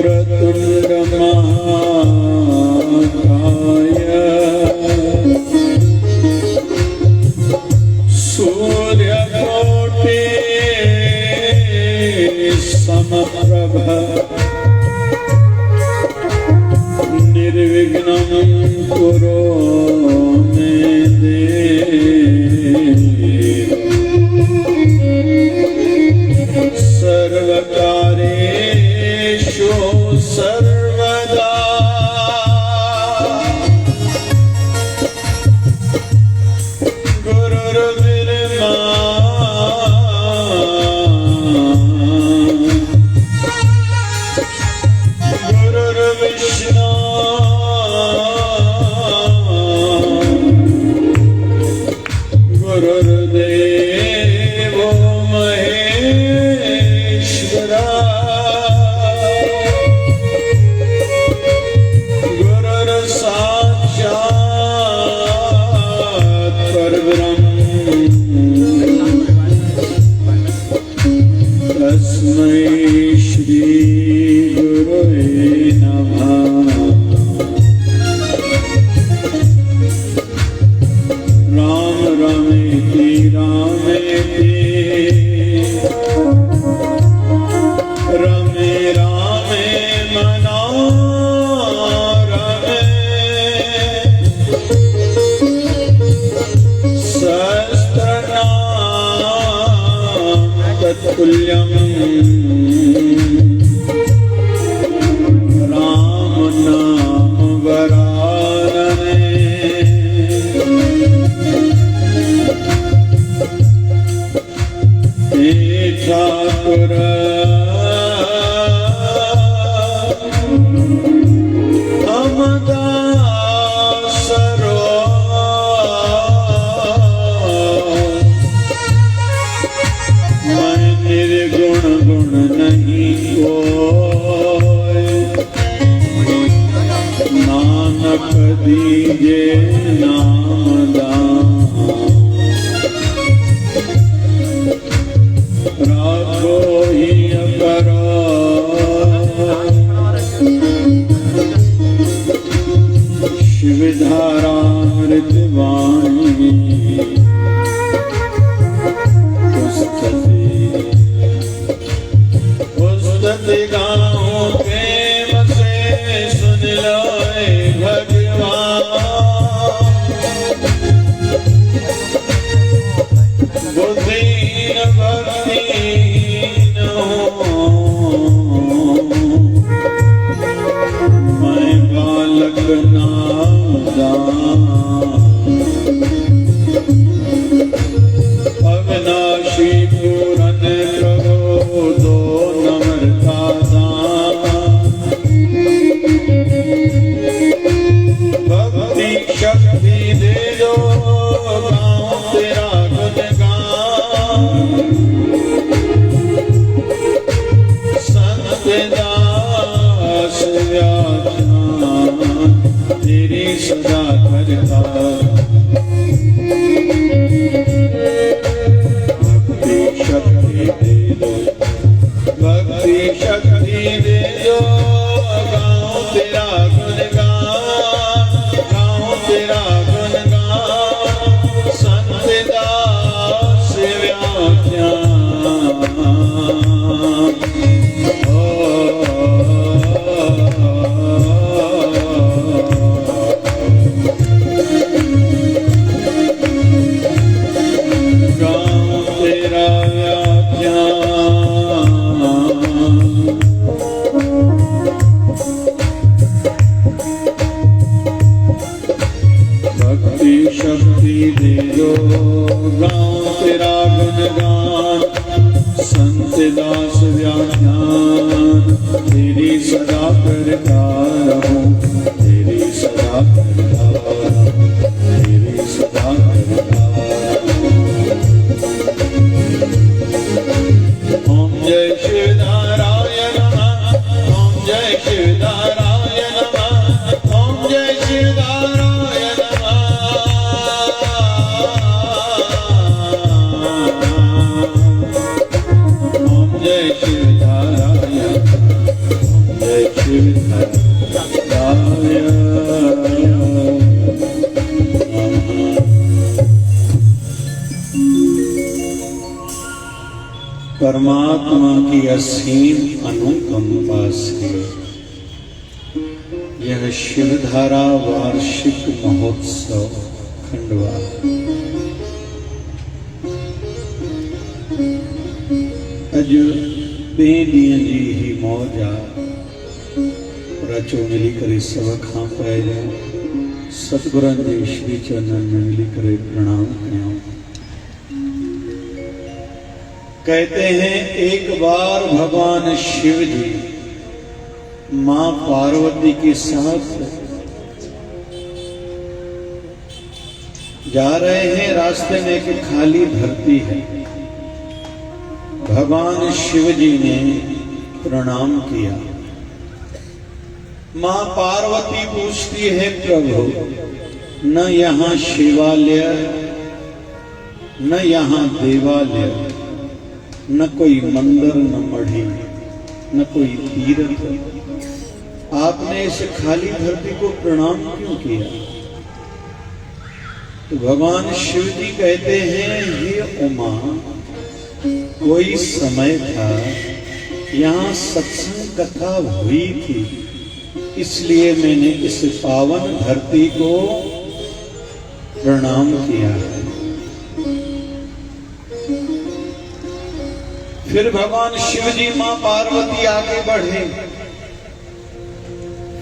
वक्रतुंड महाकाय सूर्यकोटि समप्रभ निर्विघ्नं कुरु मे देव सर्वकार्येषु सर्वदा गुरुर्ब्रह्मा गुरुर्विष्णु गुरुर्देवो महेश्वरा गुरुर्साक्षात् परब्रह्म तस्मै श्री गुरुवे नमः। राम रमेति रामेति रमे रामे मनोरमे सहस्रनाम तत्तुल्यं राम नाम वरानने। हे ठाकुर हम दासरो मैं निर्गुण गुण नहीं कोय नानक दीजे नाम दान राखो ही करो शिवधारामृत वाणी पुस्तति गाऊं प्रेम से सुन लो भगवान बुद्धिहीन भक्तिहीन मैं बालक नादान अविनाशी पूरन प्रभु दो नम्रता दान भक्ति शक्ति दे दो गाऊं तेरा गुणगान संत दास व्याख्यान तेरी सदा करता भक्ति शक्ति दे दो भक्ति शक्ति दे दो गाऊं तेरा गुणगान गाऊं तेरा गुणगान संत दास व्याख्यान भक्ति शक्ति दे दो गाऊं तेरा गुणगान संत दास व्याख्यान तेरी सदा करता रहूं तेरी सदा करता तेरी सदा करता। ओम जय शिव नारायण नमः ओम जय शिव नारायण नमः ओम जय शिव नारायण जय शिव नारायण जय शिवधराय परमात्मा की असीम अनुकंपा से यह शिवधारा वार्षिक महोत्सव खंडवा अज बेदियां जी ही मौजा रचो मिली करे सब खां पहले सतगुरु जी श्री चरणन में मिली करे प्रणाम करूं। कहते हैं एक बार भगवान शिव जी मां पार्वती के साथ जा रहे हैं। रास्ते में एक खाली धरती है। भगवान शिव जी ने प्रणाम किया। मां पार्वती पूछती है प्रभु न यहां शिवालय न यहां देवालय न कोई मंदिर न मढ़ी न कोई तीर्थ, आपने इस खाली धरती को प्रणाम क्यों किया? तो भगवान शिव जी कहते हैं हे उमा, कोई समय था यहाँ सत्संग कथा हुई थी, इसलिए मैंने इस पावन धरती को प्रणाम किया है। फिर भगवान शिव जी मां पार्वती आगे बढ़े।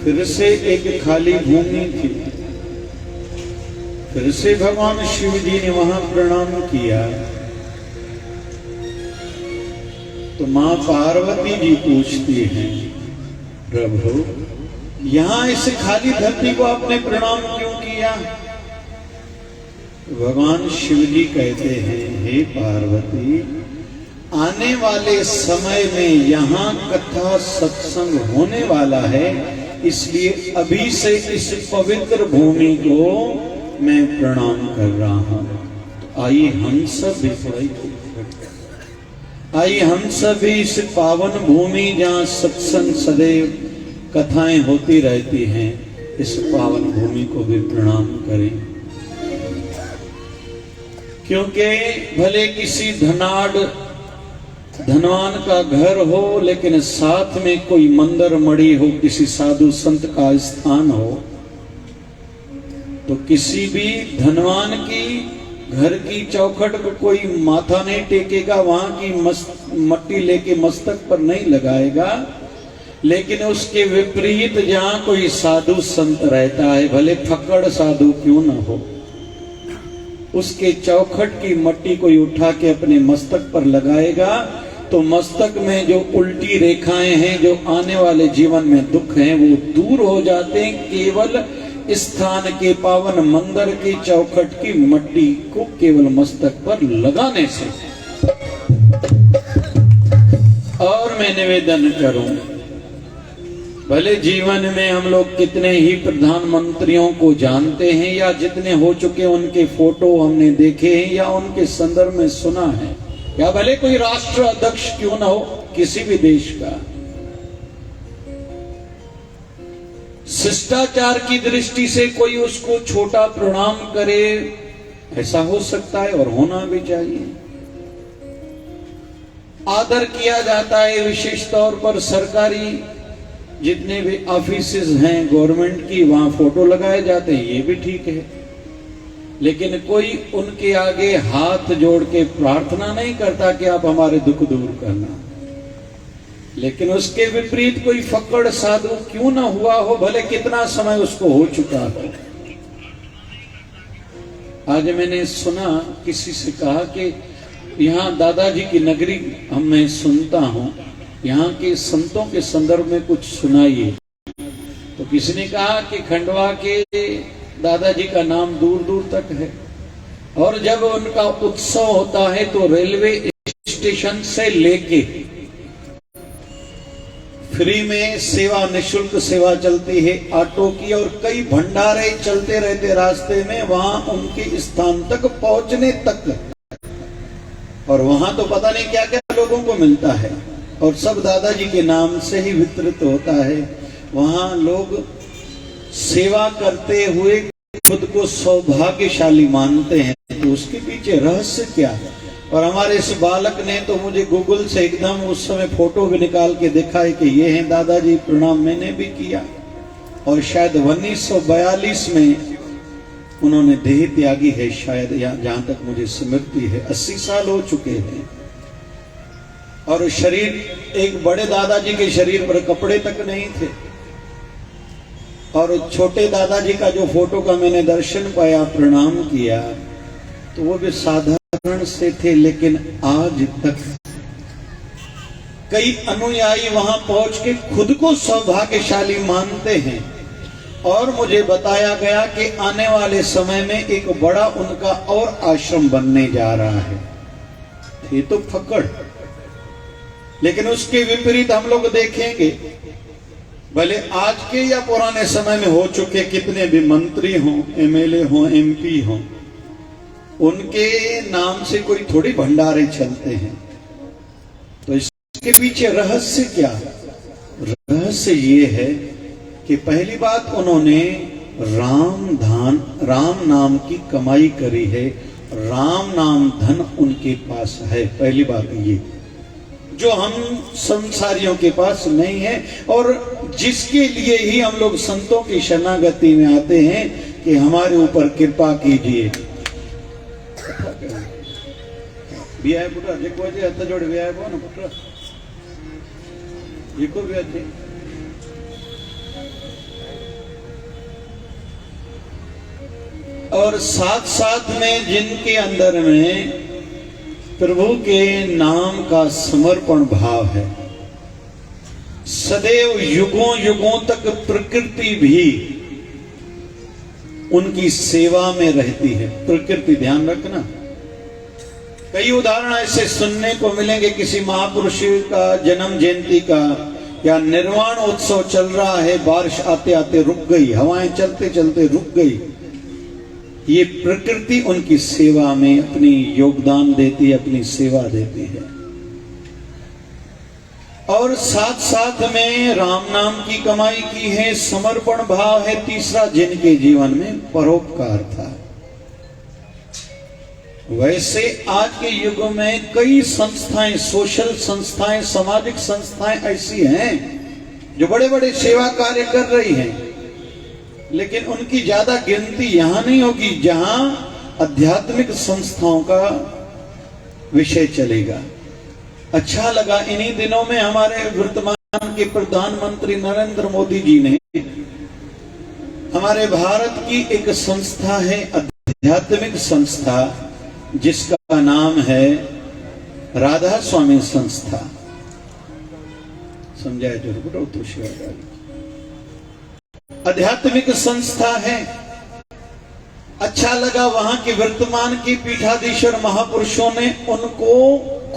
फिर से एक खाली भूमि थी। फिर से भगवान शिव जी ने वहां प्रणाम किया। तो मां पार्वती जी पूछती हैं प्रभु यहां इस खाली धरती को आपने प्रणाम क्यों किया? भगवान शिव जी कहते हैं हे पार्वती, आने वाले समय में यहाँ कथा सत्संग होने वाला है, इसलिए अभी से इस पवित्र भूमि को मैं प्रणाम कर रहा हूं। तो आइए हम सब भी आइए हम सब इस पावन भूमि जहाँ सत्संग सदैव कथाएं होती रहती हैं, इस पावन भूमि को भी प्रणाम करें। क्योंकि भले किसी धनवान का घर हो, लेकिन साथ में कोई मंदिर मढ़ी हो, किसी साधु संत का स्थान हो, तो किसी भी धनवान की घर की चौखट को कोई माथा नहीं टेकेगा, वहां की मट्टी लेके मस्तक पर नहीं लगाएगा। लेकिन उसके विपरीत जहां कोई साधु संत रहता है, भले फक्कड़ साधु क्यों न हो, उसके चौखट की मट्टी कोई उठा के अपने मस्तक पर लगाएगा तो मस्तक में जो उल्टी रेखाएं हैं, जो आने वाले जीवन में दुख हैं, वो दूर हो जाते हैं केवल स्थान के पावन मंदिर की चौखट की मट्टी को केवल मस्तक पर लगाने से। और मैं निवेदन करूं, भले जीवन में हम लोग कितने ही प्रधानमंत्रियों को जानते हैं या जितने हो चुके उनके फोटो हमने देखे हैं या उनके संदर्भ में सुना है, या भले कोई राष्ट्र अध्यक्ष क्यों ना हो किसी भी देश का, शिष्टाचार की दृष्टि से कोई उसको छोटा प्रणाम करे, ऐसा हो सकता है और होना भी चाहिए। आदर किया जाता है, विशेष तौर पर सरकारी जितने भी ऑफिसेस हैं गवर्नमेंट की, वहां फोटो लगाए जाते हैं, ये भी ठीक है। लेकिन कोई उनके आगे हाथ जोड़ के प्रार्थना नहीं करता कि आप हमारे दुख दूर करना। लेकिन उसके विपरीत कोई फक्कड़ साधु क्यों ना हुआ हो, भले कितना समय उसको हो चुका हो। आज मैंने सुना, किसी से कहा कि यहाँ दादाजी की नगरी मैं सुनता हूँ, यहाँ के संतों के संदर्भ में कुछ सुनाइए। तो किसी ने कहा कि खंडवा के दादाजी का नाम दूर दूर तक है, और जब उनका उत्सव होता है तो रेलवे स्टेशन से लेके फ्री में सेवा, निशुल्क सेवा चलती है ऑटो की, और कई भंडारे चलते रहते रास्ते में वहां उनके स्थान तक पहुंचने तक। और वहां तो पता नहीं क्या क्या लोगों को मिलता है, और सब दादाजी के नाम से ही वितरित होता है। वहां लोग सेवा करते हुए खुद को सौभाग्यशाली मानते हैं। तो उसके पीछे रहस्य क्या है? और हमारे इस बालक ने तो मुझे गूगल से एकदम उस समय फोटो भी निकाल के दिखाई कि ये हैं दादाजी, प्रणाम मैंने भी किया। और शायद 1942 में उन्होंने देह त्यागी है, शायद जहां तक मुझे स्मृति है। 80 साल हो चुके हैं। और शरीर, एक बड़े दादाजी के शरीर पर कपड़े तक नहीं थे। और छोटे दादाजी का जो फोटो का मैंने दर्शन पाया, प्रणाम किया, तो वो भी साधारण से थे। लेकिन आज तक कई अनुयायी वहां पहुंच के खुद को सौभाग्यशाली मानते हैं। और मुझे बताया गया कि आने वाले समय में एक बड़ा उनका और आश्रम बनने जा रहा है। ये तो फकड़। लेकिन उसके विपरीत हम लोग देखेंगे, भले आज के या पुराने समय में हो चुके कितने भी मंत्री हों, एमएलए हों, एमपी हों, उनके नाम से कोई थोड़ी भंडारे चलते हैं। तो इसके पीछे रहस्य क्या? रहस्य ये है कि पहली बात, उन्होंने राम नाम की कमाई करी है। राम नाम धन उनके पास है। पहली बात ये, जो हम संसारियों के पास नहीं है, और जिसके लिए ही हम लोग संतों की शरणागति में आते हैं कि हमारे ऊपर कृपा कीजिए। पुत्र हथ जोड़ ना पुत्र भी और साथ साथ में जिनके अंदर में प्रभु के नाम का समर्पण भाव है, सदैव युगों युगों तक प्रकृति भी उनकी सेवा में रहती है। प्रकृति, ध्यान रखना, कई उदाहरण ऐसे सुनने को मिलेंगे। किसी महापुरुष का जन्म जयंती का या निर्वाण उत्सव चल रहा है, बारिश आते आते रुक गई, हवाएं चलते चलते रुक गई। ये प्रकृति उनकी सेवा में अपनी योगदान देती है, अपनी सेवा देती है। और साथ साथ में राम नाम की कमाई की है, समर्पण भाव है। तीसरा, जिनके जीवन में परोपकार था। वैसे आज के युग में कई संस्थाएं, सोशल संस्थाएं, सामाजिक संस्थाएं ऐसी हैं जो बड़े बड़े सेवा कार्य कर रही हैं, लेकिन उनकी ज्यादा गिनती यहां नहीं होगी जहां आध्यात्मिक संस्थाओं का विषय चलेगा। अच्छा लगा, इन्हीं दिनों में हमारे वर्तमान के प्रधानमंत्री नरेंद्र मोदी जी ने हमारे भारत की एक संस्था है, आध्यात्मिक संस्था, जिसका नाम है राधा स्वामी संस्था। समझाया जरूर तो शिवाजी आध्यात्मिक संस्था है। अच्छा लगा, वहां के वर्तमान के पीठाधीश्वर महापुरुषों ने उनको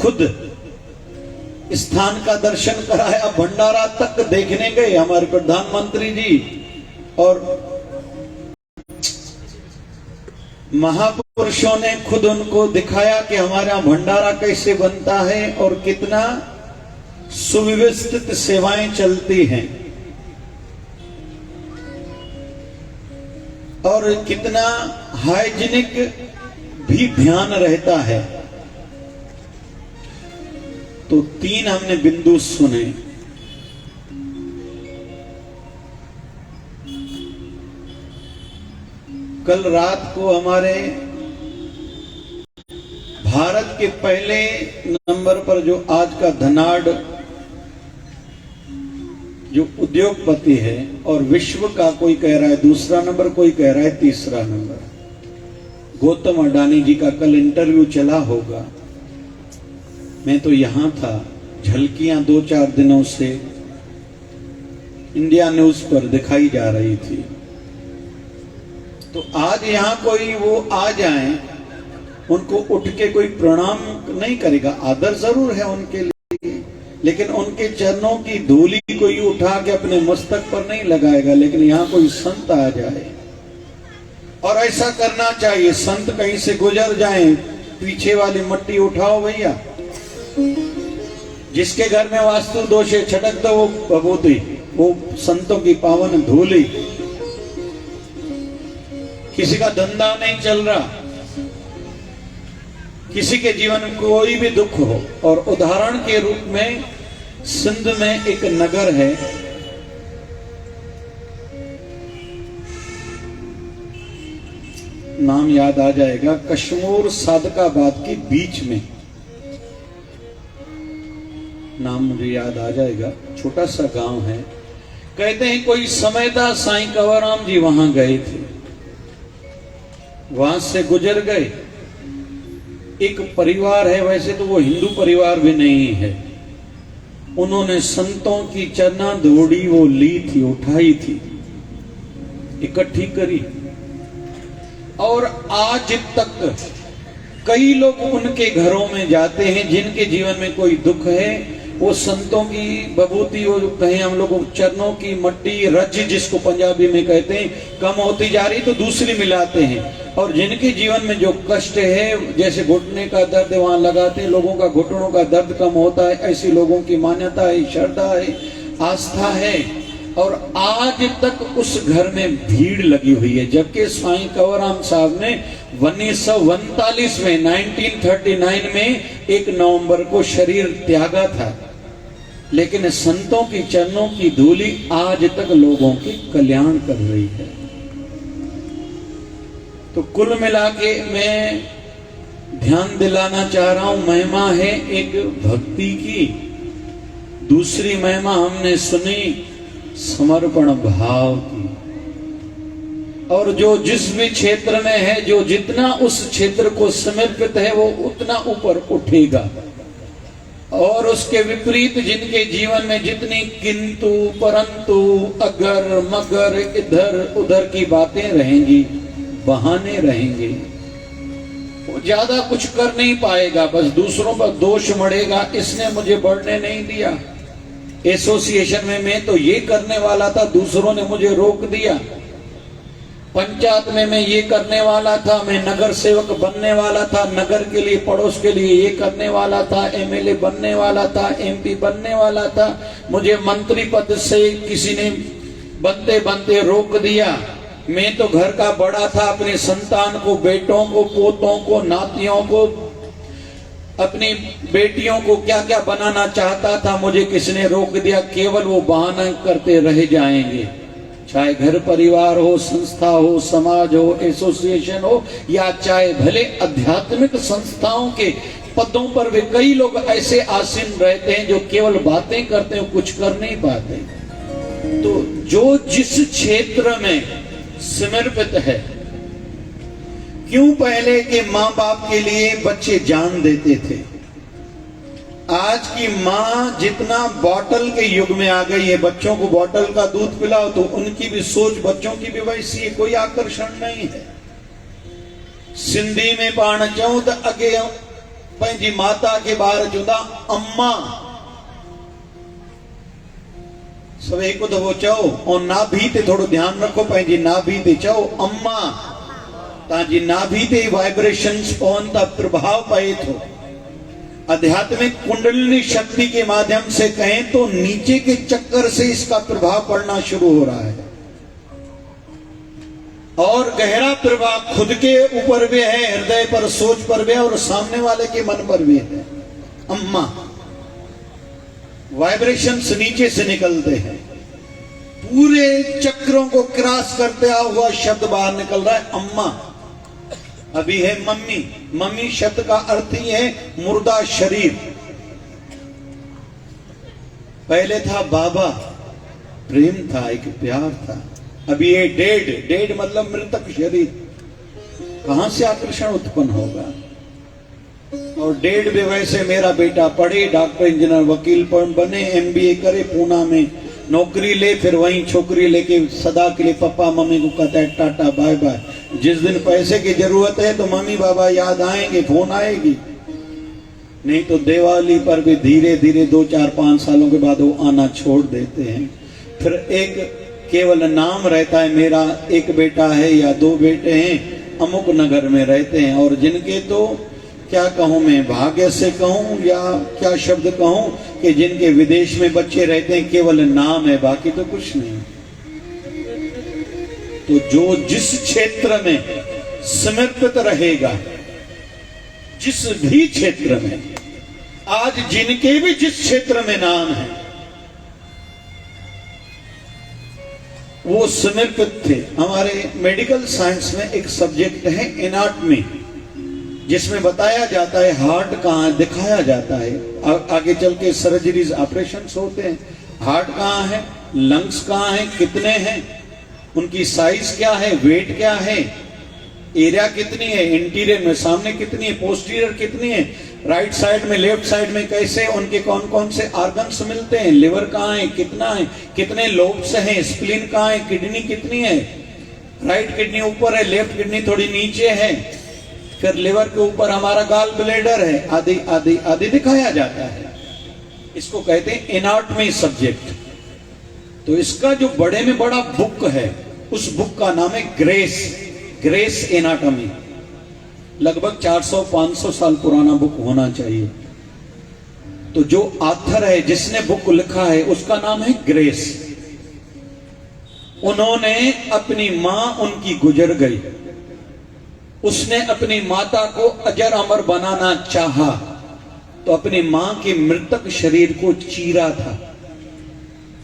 खुद स्थान का दर्शन कराया, भंडारा तक देखने गए हमारे प्रधानमंत्री जी। और महापुरुषों ने खुद उनको दिखाया कि हमारा भंडारा कैसे बनता है और कितना सुव्यवस्थित सेवाएं चलती हैं और कितना हाइजीनिक भी ध्यान रहता है। तो 3 हमने बिंदु सुने। कल रात को हमारे भारत के पहले नंबर पर जो आज का धनाढ़ जो उद्योगपति है, और विश्व का कोई कह रहा है दूसरा नंबर, कोई कह रहा है तीसरा नंबर, गौतम अडानी जी का कल इंटरव्यू चला होगा। मैं तो यहां था, झलकियां 2-4 दिनों से इंडिया न्यूज पर दिखाई जा रही थी। तो आज यहां कोई वो आ जाए, उनको उठ के कोई प्रणाम नहीं करेगा, आदर जरूर है उनके लिए, लेकिन उनके चरणों की धूली कोई उठा के अपने मस्तक पर नहीं लगाएगा। लेकिन यहां कोई संत आ जाए, और ऐसा करना चाहिए, संत कहीं से गुजर जाएं, पीछे वाली मट्टी उठाओ भैया, जिसके घर में वास्तु दोष है छटक दो वो बबूती, वो संतों की पावन धूली। किसी का धंधा नहीं चल रहा, किसी के जीवन में कोई भी दुख हो, और उदाहरण के रूप में सिंध में एक नगर है, नाम याद आ जाएगा, कश्मीर सादकाबाद के बीच में, नाम मुझे याद आ जाएगा, छोटा सा गांव है। कहते हैं कोई समय था साईं कंवरराम जी वहां गए थे, वहां से गुजर गए। एक परिवार है, वैसे तो वो हिंदू परिवार भी नहीं है, उन्होंने संतों की चरना धूड़ी वो ली थी, उठाई थी, इकट्ठी करी, और आज तक कई लोग उनके घरों में जाते हैं जिनके जीवन में कोई दुख है। वो संतों की बबूती, वो कहें हम लोग चरणों की मट्टी, रज जिसको पंजाबी में कहते हैं, कम होती जा रही तो दूसरी मिलाते हैं। और जिनके जीवन में जो कष्ट है, जैसे घुटने का दर्द वहां लगाते हैं, लोगों का घुटनों का दर्द कम होता है, ऐसी लोगों की मान्यता है, श्रद्धा है, आस्था है। और आज तक उस घर में भीड़ लगी हुई है। जबकि साईं कंवरराम साहब ने 1939 में 1939 में 1 नवंबर को शरीर त्यागा था, लेकिन संतों की चरणों की धूली आज तक लोगों के कल्याण कर रही है। तो कुल मिला के मैं ध्यान दिलाना चाह रहा हूं, महिमा है एक भक्ति की, दूसरी महिमा हमने सुनी समर्पण भाव की। और जो जिस भी क्षेत्र में है, जो जितना उस क्षेत्र को समर्पित है, वो उतना ऊपर उठेगा। और उसके विपरीत जिनके जीवन में जितनी किंतु परंतु अगर मगर इधर उधर की बातें रहेंगी, बहाने रहेंगे, वो ज्यादा कुछ कर नहीं पाएगा, बस दूसरों पर दोष मढ़ेगा, इसने मुझे बढ़ने नहीं दिया, एसोसिएशन में मैं तो ये करने वाला था, दूसरों ने मुझे रोक दिया, पंचायत में मैं ये करने वाला था, मैं नगर सेवक बनने वाला था, नगर के लिए पड़ोस के लिए ये करने वाला था, एमएलए बनने वाला था, एमपी बनने वाला था, मुझे मंत्री पद से किसी ने बनते बनते रोक दिया। मैं तो घर का बड़ा था, अपने संतान को, बेटों को, पोतों को, नातियों को, अपनी बेटियों को क्या क्या बनाना चाहता था, मुझे किसने रोक दिया। केवल वो बहाना करते रह जाएंगे, चाहे घर परिवार हो, संस्था हो, समाज हो, एसोसिएशन हो, या चाहे भले आध्यात्मिक संस्थाओं के पदों पर भी कई लोग ऐसे आसीन रहते हैं जो केवल बातें करते हैं, कुछ कर नहीं पाते। तो जो जिस क्षेत्र में समर्पित है, क्यों पहले के माँ बाप के लिए बच्चे जान देते थे, आज की माँ जितना बॉटल के युग में आ गई है, बच्चों को बॉटल का दूध पिलाओ तो उनकी भी सोच बच्चों की भी वैसी है, कोई आकर्षण नहीं है। सिंधी में पाण चऊं तो अगे पंहिंजी माता के बारे चुंदा अम्मा, सब एक दफो चओ, और नाभि ते थोड़ो ध्यान रखो, पंहिंजी नाभि ते चओ अम्मा, ताजी नाभि ते वाइब्रेशंस पवन था, प्रभाव पए थो। आध्यात्मिक कुंडलिनी शक्ति के माध्यम से कहें तो नीचे के चक्कर से इसका प्रभाव पड़ना शुरू हो रहा है, और गहरा प्रभाव खुद के ऊपर भी है, हृदय पर, सोच पर भी है, और सामने वाले के मन पर भी है। अम्मा, वाइब्रेशंस नीचे से निकलते हैं, पूरे चक्रों को क्रॉस करते हुआ शब्द बाहर निकल रहा है अम्मा। अभी है मम्मी, मम्मी शब्द का अर्थ ही है मुर्दा शरीर। पहले था बाबा, प्रेम था, एक प्यार था। अभी ये डेड, डेड मतलब मृतक शरीर, कहां से आकर्षण उत्पन्न होगा। और डेड भी वैसे, मेरा बेटा पढ़े, डॉक्टर इंजीनियर वकील बने, एमबीए करे, पूना में नौकरी ले, फिर वहीं छोकरी लेके सदा के लिए पापा मम्मी को कहता है टाटा बाय बाय। जिस दिन पैसे की जरूरत है तो मम्मी बाबा याद आएंगे, फोन आएगी, नहीं तो दिवाली पर भी धीरे धीरे 2, 4, 5 सालों के बाद वो आना छोड़ देते हैं। फिर एक केवल नाम रहता है, मेरा एक बेटा है या 2 बेटे हैं, अमुक नगर में रहते हैं, और जिनके तो क्या कहूं मैं, भाग्य से कहूं या क्या शब्द कहूं कि जिनके विदेश में बच्चे रहते हैं केवल नाम है, बाकी तो कुछ नहीं। तो जो जिस क्षेत्र में समर्पित रहेगा, जिस भी क्षेत्र में, आज जिनके भी जिस क्षेत्र में नाम है वो समर्पित थे। हमारे मेडिकल साइंस में एक सब्जेक्ट है एनाटॉमी, जिसमें बताया जाता है हार्ट कहाँ है, दिखाया जाता है। आगे चल के सर्जरीज ऑपरेशंस होते हैं, हार्ट कहाँ है, लंग्स कहाँ है, कितने हैं, उनकी साइज क्या है, वेट क्या है, एरिया कितनी है, इंटीरियर में सामने कितनी है, पोस्टीरियर कितनी है, राइट साइड में लेफ्ट साइड में कैसे, उनके कौन कौन से ऑर्गन्स मिलते हैं, लिवर कहाँ है, कितना है, कितने लोब्स हैं, स्प्लीन कहाँ है, किडनी कितनी है, राइट किडनी ऊपर है, लेफ्ट किडनी थोड़ी नीचे है, फिर लिवर के ऊपर हमारा गॉल ब्लैडर है, आदि आदि आदि दिखाया जाता है। इसको कहते हैं एनाटॉमी सब्जेक्ट। तो इसका जो बड़े में बड़ा बुक है, उस बुक का नाम है ग्रेस एनाटॉमी। लगभग 400-500 साल पुराना बुक होना चाहिए। तो जो ऑथर है, जिसने बुक लिखा है, उसका नाम है ग्रेस। उन्होंने अपनी मां, उनकी गुजर गई, उसने अपनी माता को अजर अमर बनाना चाहा, तो अपनी मां के मृतक शरीर को चीरा था।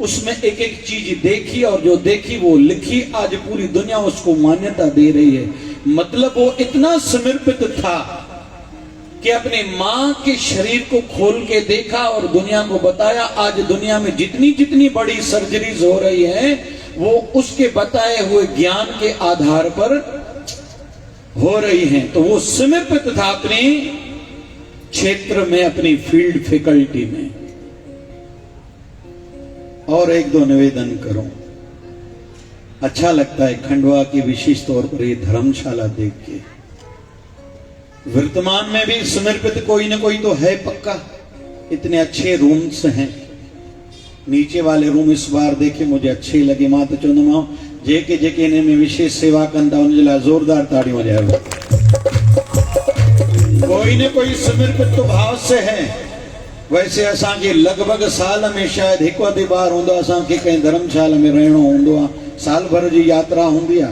उसमें एक एक चीज देखी और जो देखी वो लिखी। आज पूरी दुनिया उसको मान्यता दे रही है। मतलब वो इतना समर्पित था कि अपनी मां के शरीर को खोल के देखा और दुनिया को बताया। आज दुनिया में जितनी जितनी बड़ी सर्जरीज हो रही है वो उसके बताए हुए ज्ञान के आधार पर हो रही हैं। तो वो समर्पित था अपने क्षेत्र में, अपनी फील्ड फैकल्टी में। और एक दो निवेदन करूं। अच्छा लगता है खंडवा की विशेष तौर पर ये धर्मशाला देख के। वर्तमान में भी समर्पित कोई ना कोई तो है पक्का। इतने अच्छे रूम्स हैं। नीचे वाले रूम इस बार देखे मुझे अच्छे लगे। मां तो चंदमा जेके ने में विशेष सेवा कंदा उन लाइ जोरदार ताड़ी वजायो। कोई न कोई समर्पित तो भाव से है। वैसे असांखे लगभग साल में शायद एक अधी बार होंदो असांखे कहीं धर्मशाला में रहणो होंदो आ। साल भर जी यात्रा होंदी आ,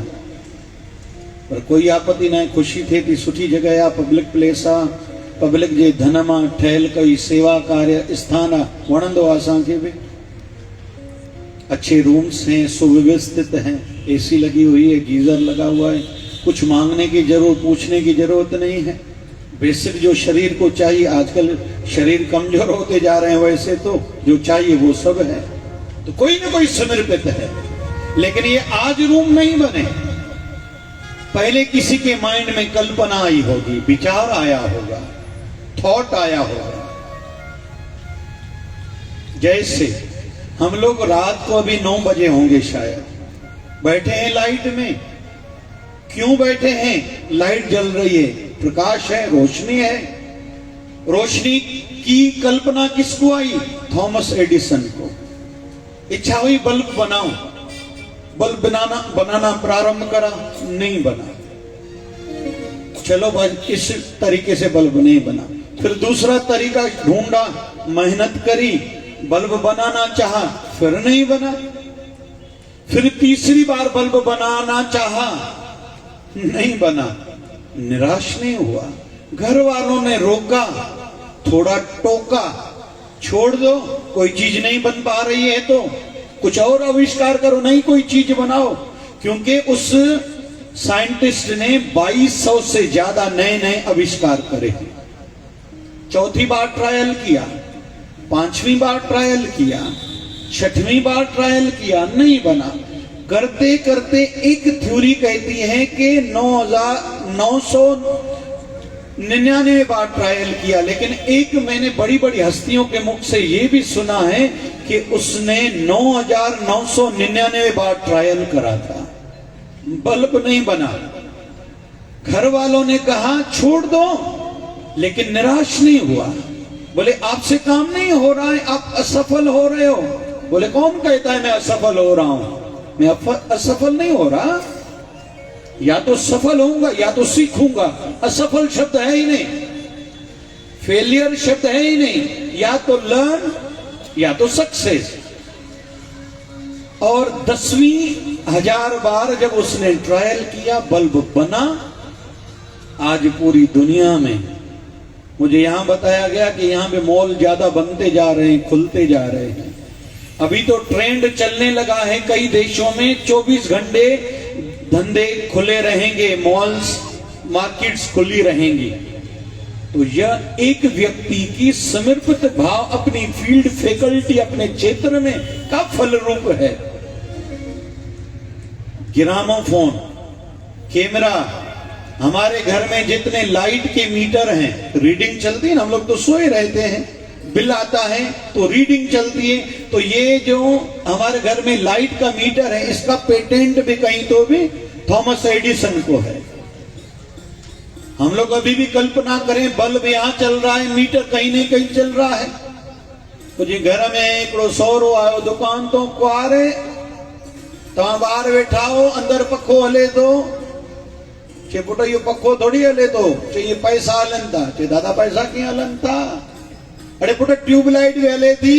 पर कोई आपत्ति न। खुशी थिए थी, सुठी जगह आ, पब्लिक प्लेस आ, पब्लिक जे धन मां ठहियल कोई सेवा कार्य स्थान आ, वणंदो आ असांखे भी। अच्छे रूम्स हैं, सुव्यवस्थित हैं, एसी लगी हुई है, गीजर लगा हुआ है। कुछ मांगने की जरूरत, पूछने की जरूरत नहीं है। बेसिक जो शरीर को चाहिए, आजकल शरीर कमजोर होते जा रहे हैं, वैसे तो जो चाहिए वो सब है। तो कोई ना कोई समर्पित है। लेकिन ये आज रूम नहीं बने, पहले किसी के माइंड में कल्पना आई होगी, विचार आया होगा, थॉट आया होगा। जैसे हम लोग रात को अभी 9 बजे होंगे शायद, बैठे हैं लाइट में। क्यों बैठे हैं? लाइट जल रही है, प्रकाश है, रोशनी है। रोशनी की कल्पना किसको आई? थॉमस एडिसन को। इच्छा हुई बल्ब बनाऊं, बल्ब बनाना प्रारंभ करा, नहीं बना। चलो भाई इस तरीके से बल्ब नहीं बना। फिर दूसरा तरीका ढूंढा, मेहनत करी, बल्ब बनाना चाहा, फिर नहीं बना। फिर तीसरी बार बल्ब बनाना चाहा, नहीं बना। निराश नहीं हुआ। घर वालों ने रोका, थोड़ा टोका, छोड़ दो, कोई चीज नहीं बन पा रही है तो कुछ और आविष्कार करो, नहीं कोई चीज बनाओ। क्योंकि उस साइंटिस्ट ने 2200 से ज्यादा नए नए आविष्कार करे। चौथी बार ट्रायल किया, 5वीं बार ट्रायल किया, 6वीं बार ट्रायल किया, नहीं बना। करते करते एक थ्योरी कहती है कि 999 बार ट्रायल किया। लेकिन एक मैंने बड़ी बड़ी हस्तियों के मुख से यह भी सुना है कि उसने 9999 बार ट्रायल करा था, बल्ब नहीं बना। घर वालों ने कहा छोड़ दो, लेकिन निराश नहीं हुआ। बोले आपसे काम नहीं हो रहा है, आप असफल हो रहे हो। बोले कौन कहता है मैं असफल हो रहा हूं? मैं असफल नहीं हो रहा, या तो सफल होऊंगा या तो सीखूंगा। असफल शब्द है ही नहीं। फेलियर शब्द है ही नहीं, या तो लर्न या तो सक्सेस। और 10,000 बार जब उसने ट्रायल किया, बल्ब बना। आज पूरी दुनिया में मुझे यहां बताया गया कि यहां पे मॉल ज्यादा बनते जा रहे हैं, खुलते जा रहे हैं। अभी तो ट्रेंड चलने लगा है कई देशों में 24 घंटे धंधे खुले रहेंगे, मॉल्स मार्केट्स खुली रहेंगी। तो यह एक व्यक्ति की समर्पित भाव अपनी फील्ड फैकल्टी अपने क्षेत्र में का फल रूप है। ग्रामोफोन, कैमरा, हमारे घर में जितने लाइट के मीटर हैं, रीडिंग चलती है ना, हम लोग तो सोए रहते हैं, बिल आता है तो रीडिंग चलती है। तो ये जो हमारे घर में लाइट का मीटर है, इसका पेटेंट भी कहीं तो भी थॉमस एडिसन को है। हम लोग अभी भी कल्पना करें, बल्ब यहां चल रहा है, मीटर कहीं नहीं कहीं चल रहा है। तो जी घर में एकड़ो सौरो आयो दुकान तो कुआरे तव्हां ॿाहिरि वेठा हो, अंदर पखो हले तो चे पुट इहो पखो थोड़ी हले तो, चे ये पैसा हलन था। चे दादा पैसा कीअं हलन था? अरे पुट ट्यूबलाइट भी हले थी।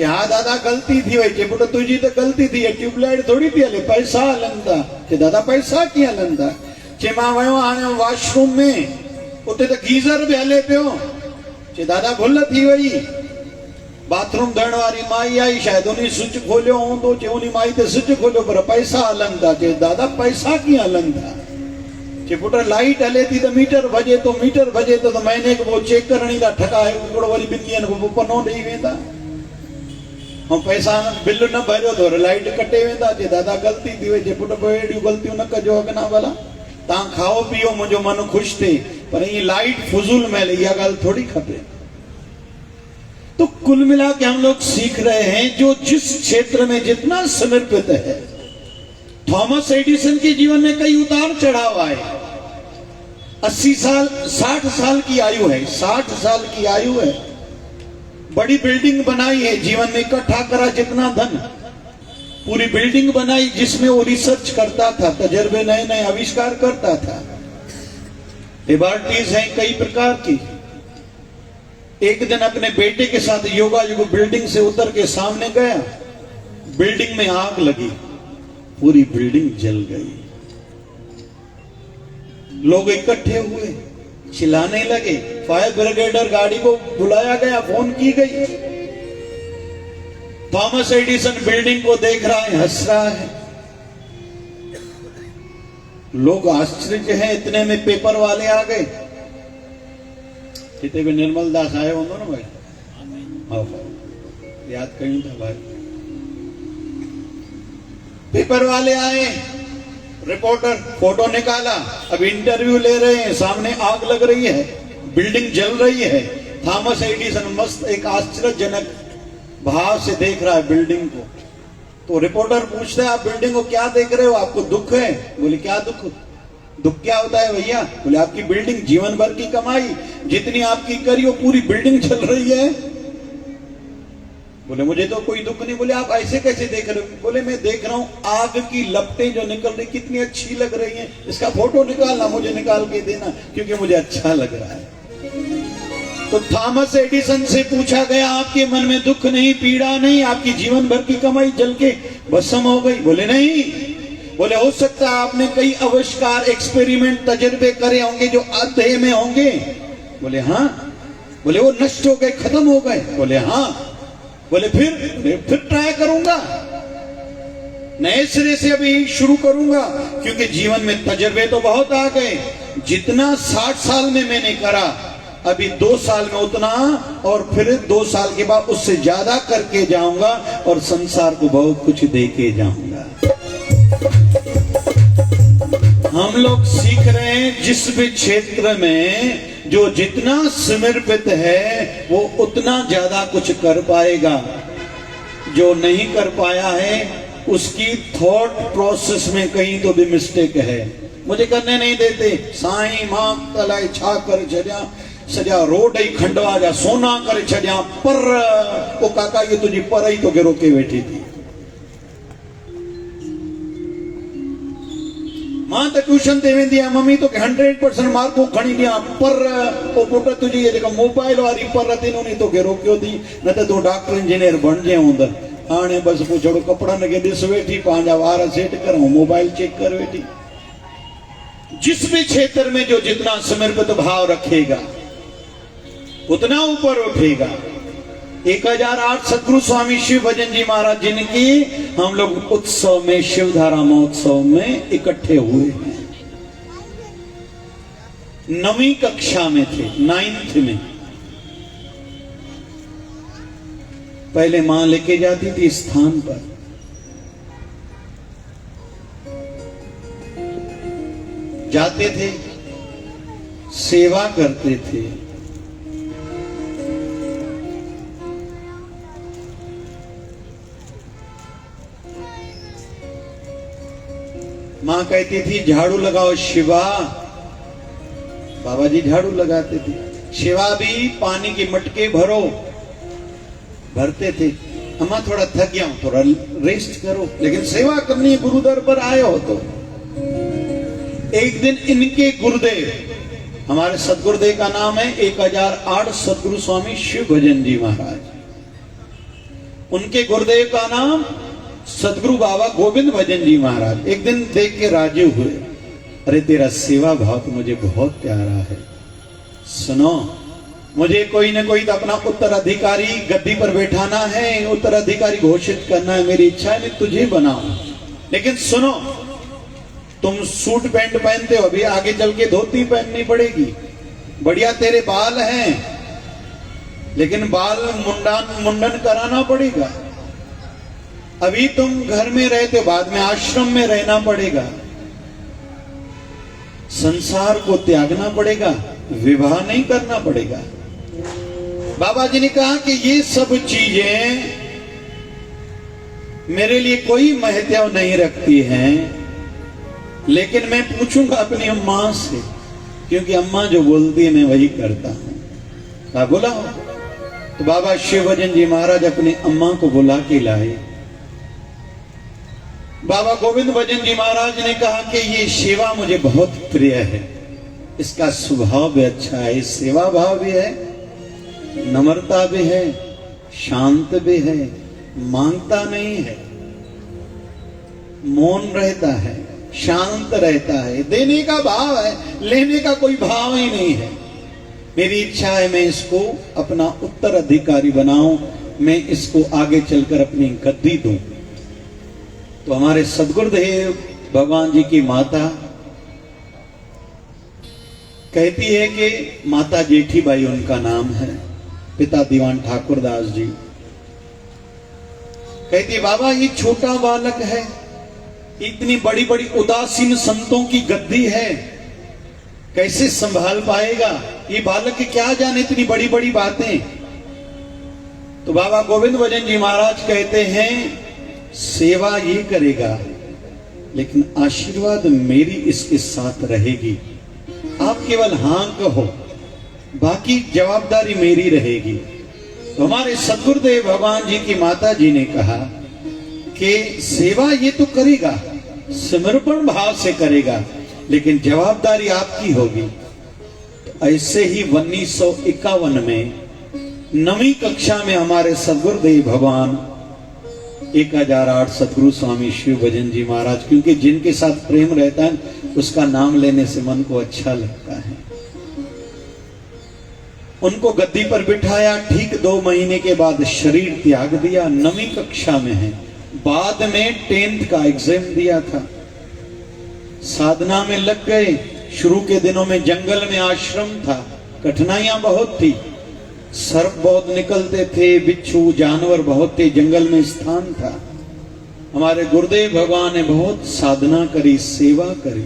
हाँ दादा गलती थी वही। चे पुट तुझी तो गलती थी, ट्यूबलाइट थोड़ी थी हले, पैसा हलन था। चे दादा पैसा कीअं हलन था? चे मां वयो हाणे वॉशरूम में, उते तो गीजर भी हले पियो। चे दादा भुल थी वई। बाथरूम धोइण वारी माई आई, शायद उन्हीं स्विच खोलियो हूंदो। चे उन्हीं माई ते स्विच खोलियो पर पैसा हलन था। चे दादा पैसा कीअं हलन था? चे पुट लाइट हले थी तो मीटर भजे तो, मीटर भजे तो महीने को वो चेक करणी था, ठका हिकिड़ो वरी 2 ॾींहंनि खां पोइ पनो ॾेई वेंदा ऐं पैसा बिल न भरियो तो लाइट कटे वेंदा। चे दादा गलती थी वई। चे पुट पोइ अहिड़ियूं ग़लतियूं न कजो अॻिना भला, तव्हां खाओ पीओ मुंहिंजो मन ख़ुशि थिए, पर ये लाइट फुजूल महल, इहा ॻाल्हि थोड़ी खपे। तो कुल मिला के हम लोग सीख रहे हैं, जो जिस क्षेत्र में जितना समर्पित है। थॉमस एडिसन के जीवन में कई उतार चढ़ाव आए। 80 साल 60 साल की आयु है, 60 साल की आयु है। बड़ी बिल्डिंग बनाई है, जीवन में इकट्ठा करा जितना धन, पूरी बिल्डिंग बनाई जिसमें वो रिसर्च करता था, तजर्बे नए नए आविष्कार करता था। लेबॉर्टरीज हैं कई प्रकार की। एक दिन अपने बेटे के साथ योगा युग बिल्डिंग से उतर के सामने गया, बिल्डिंग में आग लगी, पूरी बिल्डिंग जल गई। लोग इकट्ठे हुए, चिल्लाने लगे, फायर ब्रिगेडर गाड़ी को बुलाया गया, फोन की गई। थॉमस एडिसन बिल्डिंग को देख रहा है, हंस रहा है। लोग आश्चर्य है, इतने में पेपर वाले आ गए। कितने भी निर्मल दास आए होंगे ना भाई, हाँ याद कहीं था भाई। पेपर वाले आए, रिपोर्टर फोटो निकाला, अब इंटरव्यू ले रहे हैं, सामने आग लग रही है, बिल्डिंग जल रही है। थॉमस एडिसन मस्त एक आश्चर्यजनक भाव से देख रहा है बिल्डिंग को। तो रिपोर्टर पूछता है, आप बिल्डिंग को क्या देख रहे हो, आपको दुख है? बोले क्या दुख? दुख क्या होता है भैया? बोले आपकी बिल्डिंग, जीवन भर की कमाई जितनी आपकी करी वो पूरी बिल्डिंग चल रही है। बोले मुझे तो कोई दुख नहीं। बोले आप ऐसे कैसे देख रहे हो? बोले मैं देख रहा हूं आग की लपटें जो निकल रही कितनी अच्छी लग रही हैं, इसका फोटो निकालना, मुझे निकाल के देना, क्योंकि मुझे अच्छा लग रहा है। तो थॉमस एडिसन से पूछा गया, आपके मन में दुख नहीं, पीड़ा नहीं, आपकी जीवन भर की कमाई जल के भस्म हो गई? बोले नहीं। बोले हो सकता है आपने कई आविष्कार, एक्सपेरिमेंट, तजर्बे करे होंगे जो अध्यय में होंगे? बोले हाँ। बोले वो नष्ट हो गए, खत्म हो गए? बोले हाँ। बोले फिर ट्राई करूंगा, नए सिरे से अभी शुरू करूंगा, क्योंकि जीवन में तजर्बे तो बहुत आ गए। जितना 60 साल में मैंने करा, अभी 2 साल में उतना, और फिर 2 साल के बाद उससे ज्यादा करके जाऊंगा और संसार को बहुत कुछ दे के जाऊंगा। हम लोग सीख रहे हैं, जिस भी क्षेत्र में जो जितना समर्पित है वो उतना ज्यादा कुछ कर पाएगा। जो नहीं कर पाया है उसकी थॉट प्रोसेस में कहीं तो भी मिस्टेक है। मुझे करने नहीं देते, साईं मां तलाए छा कर छॾिया, सजा रोड ही खंडवा जा सोना करे छॾिया, पर ओ काका ये तुझी पर ही तो गिरो के वेठी थी। मां तो ट्यूशन ते वेंदी आहे, मम्मी तो 100% मार्कूं खणी ॾियां, पर ओ पुट तुंहिंजी जेका मोबाइल वारी पर थी उन तोखे रोकियो थी, न त तूं डॉक्टर इंजीनियर बणिजे हूंदर। हाणे बसि पोइ छोड़ो कपिड़नि खे ॾिस वेठी, पंहिंजा वार सेट कर, मोबाइल चेक कर वेठी। जिस भी क्षेत्र में जो जितना समर्पित भाव रखेगा उतना ऊपर उठेगा। 1008 सदगुरु स्वामी शिव भजन जी महाराज जिनकी हम लोग उत्सव में, शिवधारा महोत्सव में इकट्ठे हुए हैं। 9वीं कक्षा में थे, 9th में। पहले मां लेके जाती थी स्थान पर, जाते थे, सेवा करते थे। मां कहती थी झाड़ू लगाओ शिवा, बाबा जी झाड़ू लगाते थे। शिवा भी पानी की मटके भरो, भरते थे। अम्मा थोड़ा थक गया हूं, थोड़ा रेस्ट करो, लेकिन सेवा करनी गुरुदर पर आए हो तो। एक दिन इनके गुरुदेव, हमारे सदगुरुदेव का नाम है 1008 सदगुरु स्वामी शिव भजन जी महाराज, उनके गुरुदेव का नाम सदगुरु बाबा गोविंद भजन जी महाराज। एक दिन देख के राजी हुए, अरे तेरा सेवा भाव तो मुझे बहुत प्यारा है, सुनो मुझे कोई न कोई तो अपना उत्तराधिकारी गद्दी पर बैठाना है, उत्तराधिकारी घोषित करना है, मेरी इच्छा है मैं तुझे बनाऊं। लेकिन सुनो, तुम सूट पैंट पहनते हो, अभी आगे चल के धोती पहननी पड़ेगी। बढ़िया तेरे बाल हैं, लेकिन बाल मुंडन कराना पड़ेगा। अभी तुम घर में रहते हो, बाद में आश्रम में रहना पड़ेगा। संसार को त्यागना पड़ेगा, विवाह नहीं करना पड़ेगा। बाबा जी ने कहा कि ये सब चीजें मेरे लिए कोई महत्व नहीं रखती हैं, लेकिन मैं पूछूंगा अपनी अम्मा से, क्योंकि अम्मा जो बोलती है मैं वही करता हूं। क्या बोला? तो बाबा शिव भजन जी महाराज अपनी अम्मा को बुला के लाए। बाबा गोविंद भजन जी महाराज ने कहा कि ये सेवा मुझे बहुत प्रिय है, इसका स्वभाव भी अच्छा है, सेवा भाव भी है, नम्रता भी है, शांत भी है, मांगता नहीं है, मौन रहता है, शांत रहता है, देने का भाव है, लेने का कोई भाव ही नहीं है। मेरी इच्छा है मैं इसको अपना उत्तराधिकारी बनाऊं, मैं इसको आगे चलकर अपनी गद्दी दूं। तो हमारे सदगुरुदेव भगवान जी की माता कहती है कि माता जेठीबाई उनका नाम है, पिता दीवान ठाकुरदास जी। कहती है बाबा ये छोटा बालक है, इतनी बड़ी बड़ी उदासीन संतों की गद्दी है, कैसे संभाल पाएगा? ये बालक क्या जाने इतनी बड़ी बड़ी बातें। तो बाबा गोविंद भजन जी महाराज कहते हैं सेवा ये करेगा, लेकिन आशीर्वाद मेरी इसके साथ रहेगी। आप केवल हां कहो, बाकी जवाबदारी मेरी रहेगी। तो हमारे सदगुरुदेव भगवान जी की माता जी ने कहा कि सेवा ये तो करेगा, समर्पण भाव से करेगा, लेकिन जवाबदारी आपकी होगी। तो ऐसे ही 1951 में 9वीं कक्षा में हमारे सदगुरुदेव भगवान 1008 सदगुरु स्वामी शिव भजन जी महाराज, क्योंकि जिनके साथ प्रेम रहता है उसका नाम लेने से मन को अच्छा लगता है, उनको गद्दी पर बिठाया। ठीक 2 महीने के बाद शरीर त्याग दिया। 9वीं कक्षा में है, बाद में 10th का एग्जाम दिया था। साधना में लग गए। शुरू के दिनों में जंगल में आश्रम था, कठिनाइयां बहुत थी, सर्प बहुत निकलते थे, बिच्छू जानवर बहुत थे, जंगल में स्थान था। हमारे गुरुदेव भगवान ने बहुत साधना करी, सेवा करी,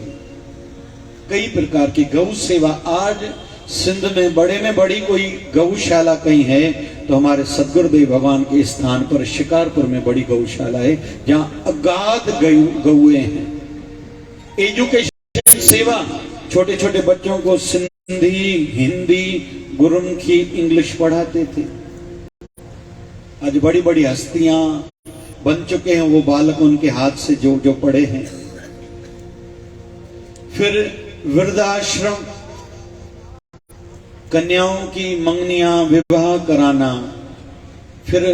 कई प्रकार की गौ सेवा। आज सिंध में बड़ी कोई गौशाला कहीं है तो हमारे सदगुरुदेव भगवान के स्थान पर शिकारपुर में बड़ी गौशाला है, जहां अगाध गौए हैं। एजुकेशन सेवा, छोटे छोटे बच्चों को सिंधी, हिंदी, गुरुमुखी, इंग्लिश पढ़ाते थे। आज बड़ी बड़ी हस्तियां बन चुके हैं वो बालक, उनके हाथ से जो पढ़े हैं। फिर वृद्धाश्रम, कन्याओं की मंगनियां, विवाह कराना, फिर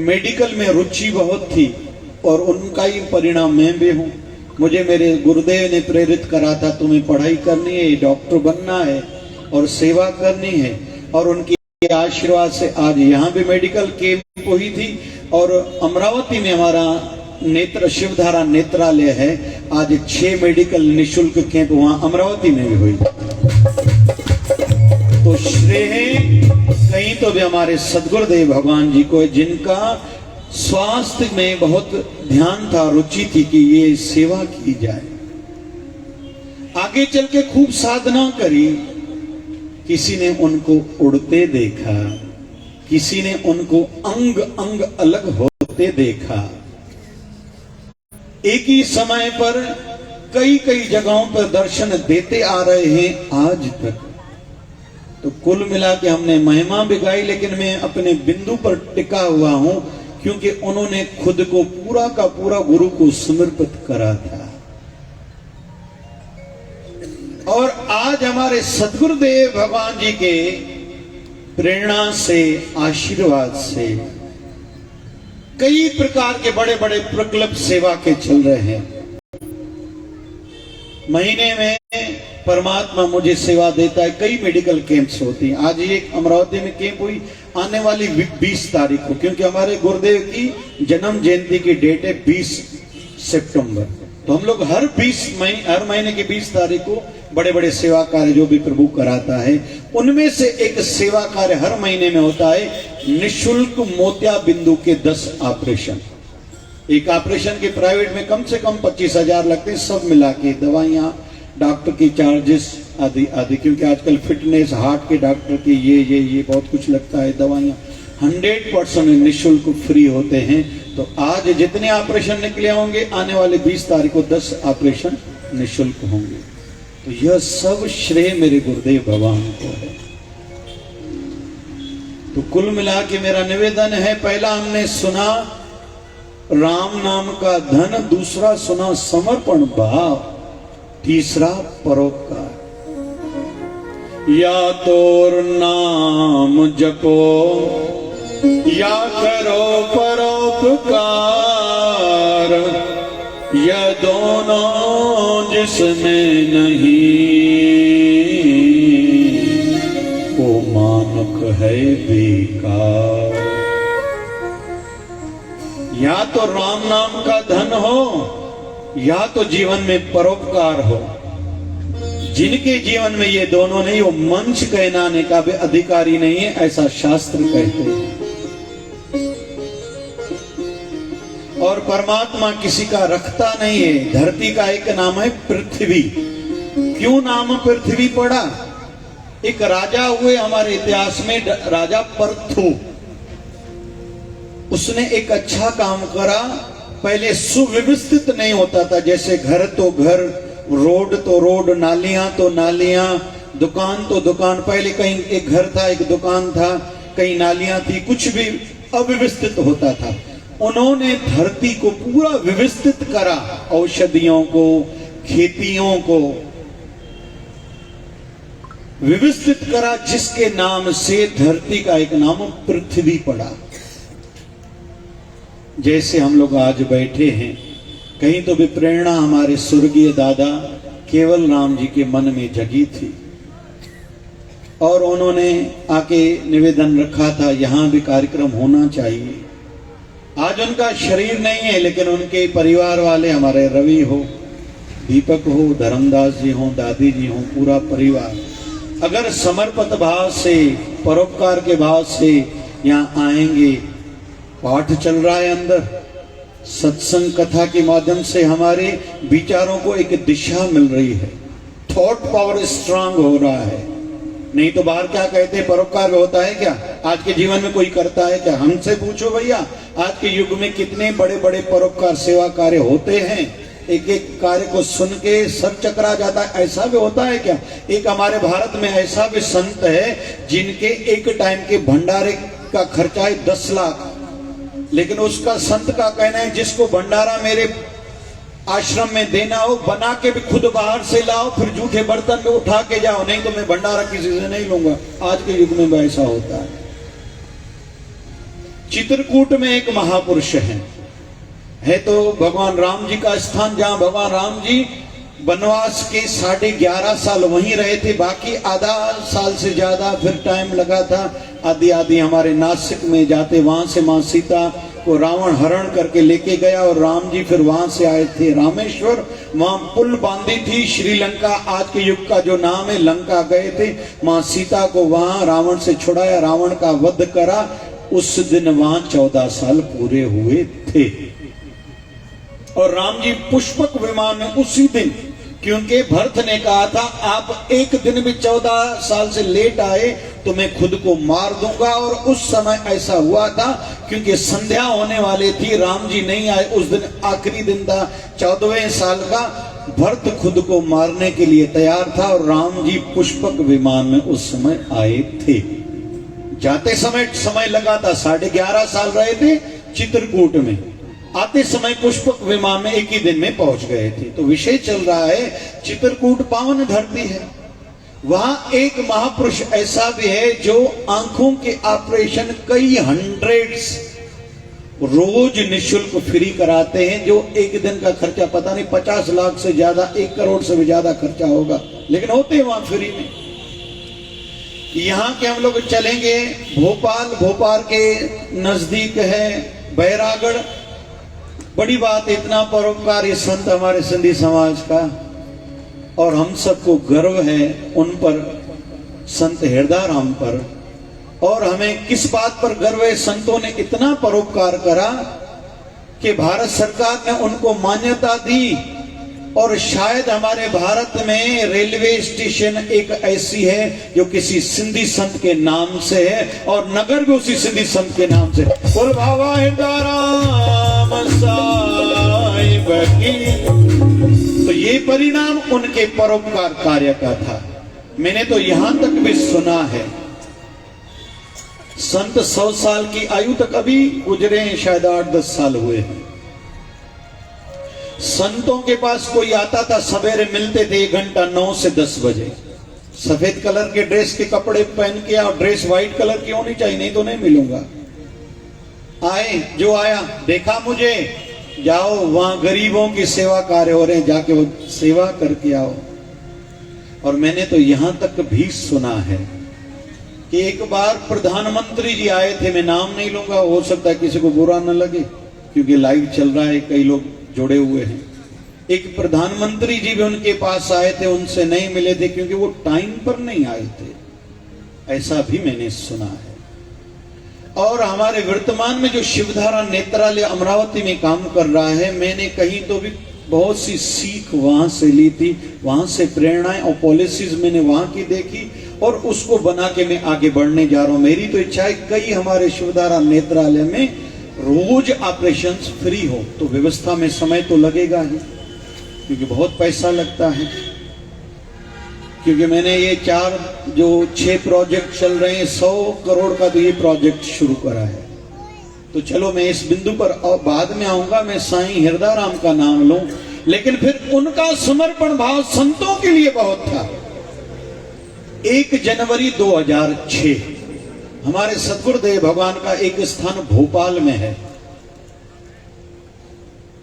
मेडिकल में रुचि बहुत थी और उनका ही परिणाम मैं भी हूं। मुझे मेरे गुरुदेव ने प्रेरित करा था, तुम्हें पढ़ाई करनी है, डॉक्टर बनना है और सेवा करनी है, और उनकी आशीर्वाद से आज यहाँ भी मेडिकल कैंप हुई थी। और अमरावती में हमारा नेत्र शिवधारा नेत्रालय है, आज 6 मेडिकल निशुल्क कैंप वहां अमरावती में भी हुई। तो श्रेय कहीं तो भी हमारे सदगुरुदेव भगवान जी को, जिनका स्वास्थ्य में बहुत ध्यान था, रुचि थी कि ये सेवा की जाए। आगे चल के खूब साधना करी, किसी ने उनको उड़ते देखा, किसी ने उनको अंग अंग अलग होते देखा। एक ही समय पर कई कई जगहों पर दर्शन देते आ रहे हैं आज तक। तो कुल मिला के हमने महिमा भी गाई, लेकिन मैं अपने बिंदु पर टिका हुआ हूं, क्योंकि उन्होंने खुद को पूरा का पूरा गुरु को समर्पित करा था। और आज हमारे सदगुरुदेव भगवान जी के प्रेरणा से, आशीर्वाद से कई प्रकार के बड़े बड़े प्रकल्प सेवा के चल रहे हैं। महीने में परमात्मा मुझे सेवा देता है, कई मेडिकल कैंप्स होती हैं। आज एक अमरावती में कैंप हुई, आने वाली 20 तारीख को, क्योंकि हमारे गुरुदेव की जन्म जयंती की डेट है 20 सितंबर। तो हम लोग हर महीने की 20 तारीख को बड़े बड़े सेवा कार्य जो भी प्रभु कराता है, उनमें से एक सेवा कार्य हर महीने में होता है, निशुल्क मोतिया बिंदु के 10 ऑपरेशन। एक ऑपरेशन के प्राइवेट में कम से कम 25,000 लगते हैं, सब मिला के, दवाइयां, डॉक्टर की चार्जेस आदि आदि, क्योंकि आजकल फिटनेस, हार्ट के डॉक्टर की ये बहुत कुछ लगता है। दवाइयां 100% निःशुल्क फ्री होते हैं। तो आज जितने ऑपरेशन निकले होंगे, आने वाले 20 तारीख को 10 ऑपरेशन निःशुल्क होंगे। तो यह सब श्रेय मेरे गुरुदेव भगवान को है। तो कुल मिला के मेरा निवेदन है, पहला हमने सुना राम नाम का धन, दूसरा सुना समर्पण भाव, तीसरा परोपकार। या तो नाम जपो या करो परोपकार, यह दोनों जिसमें नहीं वो मानुक है बेकार। या तो राम नाम का धन हो, या तो जीवन में परोपकार हो। जिनके जीवन में ये दोनों नहीं, वो मंच कहलाने का भी अधिकारी नहीं है, ऐसा शास्त्र कहते हैं। और परमात्मा किसी का रखता नहीं है। धरती का एक नाम है पृथ्वी। क्यों नाम पृथ्वी पड़ा? एक राजा हुए हमारे इतिहास में, राजा पर्थु। उसने एक अच्छा काम करा। पहले सुव्यवस्थित नहीं होता था, जैसे घर तो घर, रोड तो रोड, नालियां तो नालियां, दुकान तो दुकान। पहले कहीं एक घर था, एक दुकान था, कहीं नालियां थी, कुछ भी अव्यवस्थित होता था। उन्होंने धरती को पूरा व्यवस्थित करा, औषधियों को, खेतियों को व्यवस्थित करा, जिसके नाम से धरती का एक नाम पृथ्वी पड़ा। जैसे हम लोग आज बैठे हैं, कहीं तो भी प्रेरणा हमारे स्वर्गीय दादा केवल राम जी के मन में जगी थी, और उन्होंने आके निवेदन रखा था, यहां भी कार्यक्रम होना चाहिए। आज उनका शरीर नहीं है, लेकिन उनके परिवार वाले, हमारे रवि हो, दीपक हो, धर्मदास जी हो, दादी जी हो, पूरा परिवार अगर समर्पित भाव से, परोपकार के भाव से यहाँ आएंगे। पाठ चल रहा है अंदर, सत्संग कथा के माध्यम से हमारे विचारों को एक दिशा मिल रही है, थॉट पावर स्ट्रांग हो रहा है। नहीं तो बाहर क्या कहते हैं, परोपकार होता है क्या? आज के जीवन में कोई करता है क्या? हमसे पूछो भैया, आज के युग में कितने बड़े बड़े परोपकार सेवा कार्य होते हैं। एक एक कार्य को सुन के सर चकरा जाता है, ऐसा भी होता है क्या? एक हमारे भारत में ऐसा भी संत है जिनके एक टाइम के भंडारे का खर्चा है 10 लाख, लेकिन उसका संत का कहना है, जिसको भंडारा मेरे आश्रम में देना हो, बना के भी खुद बाहर से लाओ, फिर जूठे बर्तन में उठा के जाओ, नहीं तो मैं भंडारा किसी से नहीं लूंगा। आज के युग में भी ऐसा होता है। चित्रकूट में एक महापुरुष है तो भगवान राम जी का स्थान, जहां भगवान राम जी वनवास के 11.5 साल वहीं रहे थे, बाकी आधा साल से ज्यादा फिर टाइम लगा था। आदि हमारे नासिक में जाते, वहां से मां सीता को रावण हरण करके लेके गया और राम जी फिर वहां से आए थे रामेश्वर, वहां पुल बांधी थी श्रीलंका, आज के युग का जो नाम है लंका, गए थे। मां सीता को वहां रावण से छुड़ाया, रावण का वध करा। उस दिन वहां 14 साल पूरे हुए थे और राम जी पुष्पक विमान में उसी दिन, क्योंकि भरत ने कहा था आप एक दिन भी 14 साल से लेट आए तो मैं खुद को मार दूंगा, और उस समय ऐसा हुआ था क्योंकि संध्या होने वाली थी, राम जी नहीं आए। उस दिन आखिरी दिन था, 14वें साल का। भरत खुद को मारने के लिए तैयार था और राम जी पुष्पक विमान में उस समय आए थे। जाते समय लगा था, 11.5 साल रहे थे चित्रकूट में, आते समय पुष्पक विमान में एक ही दिन में पहुंच गए थे। तो विषय चल रहा है, चित्रकूट पावन धरती है, वहां एक महापुरुष ऐसा भी है जो आंखों के ऑपरेशन कई हंड्रेड्स रोज निशुल्क फ्री कराते हैं, जो एक दिन का खर्चा पता नहीं 50 लाख से ज्यादा, 1 करोड़ से भी ज्यादा खर्चा होगा, लेकिन होते हैं वहां फ्री में। यहाँ के हम लोग चलेंगे भोपाल के नजदीक है बैरागढ़। बड़ी बात, इतना परोपकारी संत हमारे सिंधी समाज का, और हम सबको गर्व है उन पर, संत हृदयराम पर। और हमें किस बात पर गर्व है, संतों ने इतना परोपकार करा कि भारत सरकार ने उनको मान्यता दी। और शायद हमारे भारत में रेलवे स्टेशन एक ऐसी है जो किसी सिंधी संत के नाम से है, और नगर भी उसी सिंधी संत के नाम से। बोल बाबा हृदयराम साहिब की। तो ये परिणाम उनके परोपकार कार्य का था। मैंने तो यहां तक भी सुना है, संत 100 साल की आयु तक अभी गुजरे हैं, शायद 8-10 साल हुए हैं। संतों के पास कोई आता था, सवेरे मिलते थे 1 घंटा 9 से 10 बजे, सफेद कलर के ड्रेस के कपड़े पहन के, और ड्रेस व्हाइट कलर की होनी चाहिए, नहीं तो नहीं मिलूंगा। आए, जो आया देखा मुझे, जाओ वहां गरीबों की सेवा कार्य हो रहे हैं, जाके वो सेवा करके आओ। और मैंने तो यहां तक भी सुना है कि एक बार प्रधानमंत्री जी आए थे, मैं नाम नहीं लूंगा, हो सकता है किसी को बुरा न लगे क्योंकि लाइव चल रहा है, कई लोग जुड़े हुए हैं। एक प्रधानमंत्री जी भी उनके पास आए थे, उनसे नहीं मिले थे क्योंकि वो टाइम पर नहीं आए थे, ऐसा भी मैंने सुना है। और हमारे वर्तमान में जो शिवधारा नेत्रालय अमरावती में काम कर रहा है, मैंने कहीं तो भी बहुत सी सीख वहां से ली थी, वहां से प्रेरणाएं और पॉलिसीज मैंने वहां की देखी, और उसको बना के मैं आगे बढ़ने जा रहा हूं। मेरी तो इच्छा है कई हमारे शिवधारा नेत्रालय में रोज ऑपरेशंस फ्री हो। तो व्यवस्था में समय तो लगेगा ही, क्योंकि बहुत पैसा लगता है। क्योंकि मैंने ये 6 प्रोजेक्ट चल रहे हैं, 100 करोड़ का तो ये प्रोजेक्ट शुरू करा है। तो चलो मैं इस बिंदु पर बाद में आऊंगा, मैं साईं हृदयराम का नाम लूं, लेकिन फिर उनका समर्पण भाव संतों के लिए बहुत था। 1 जनवरी 2006 हमारे सदगुरुदेव भगवान का एक स्थान भोपाल में है,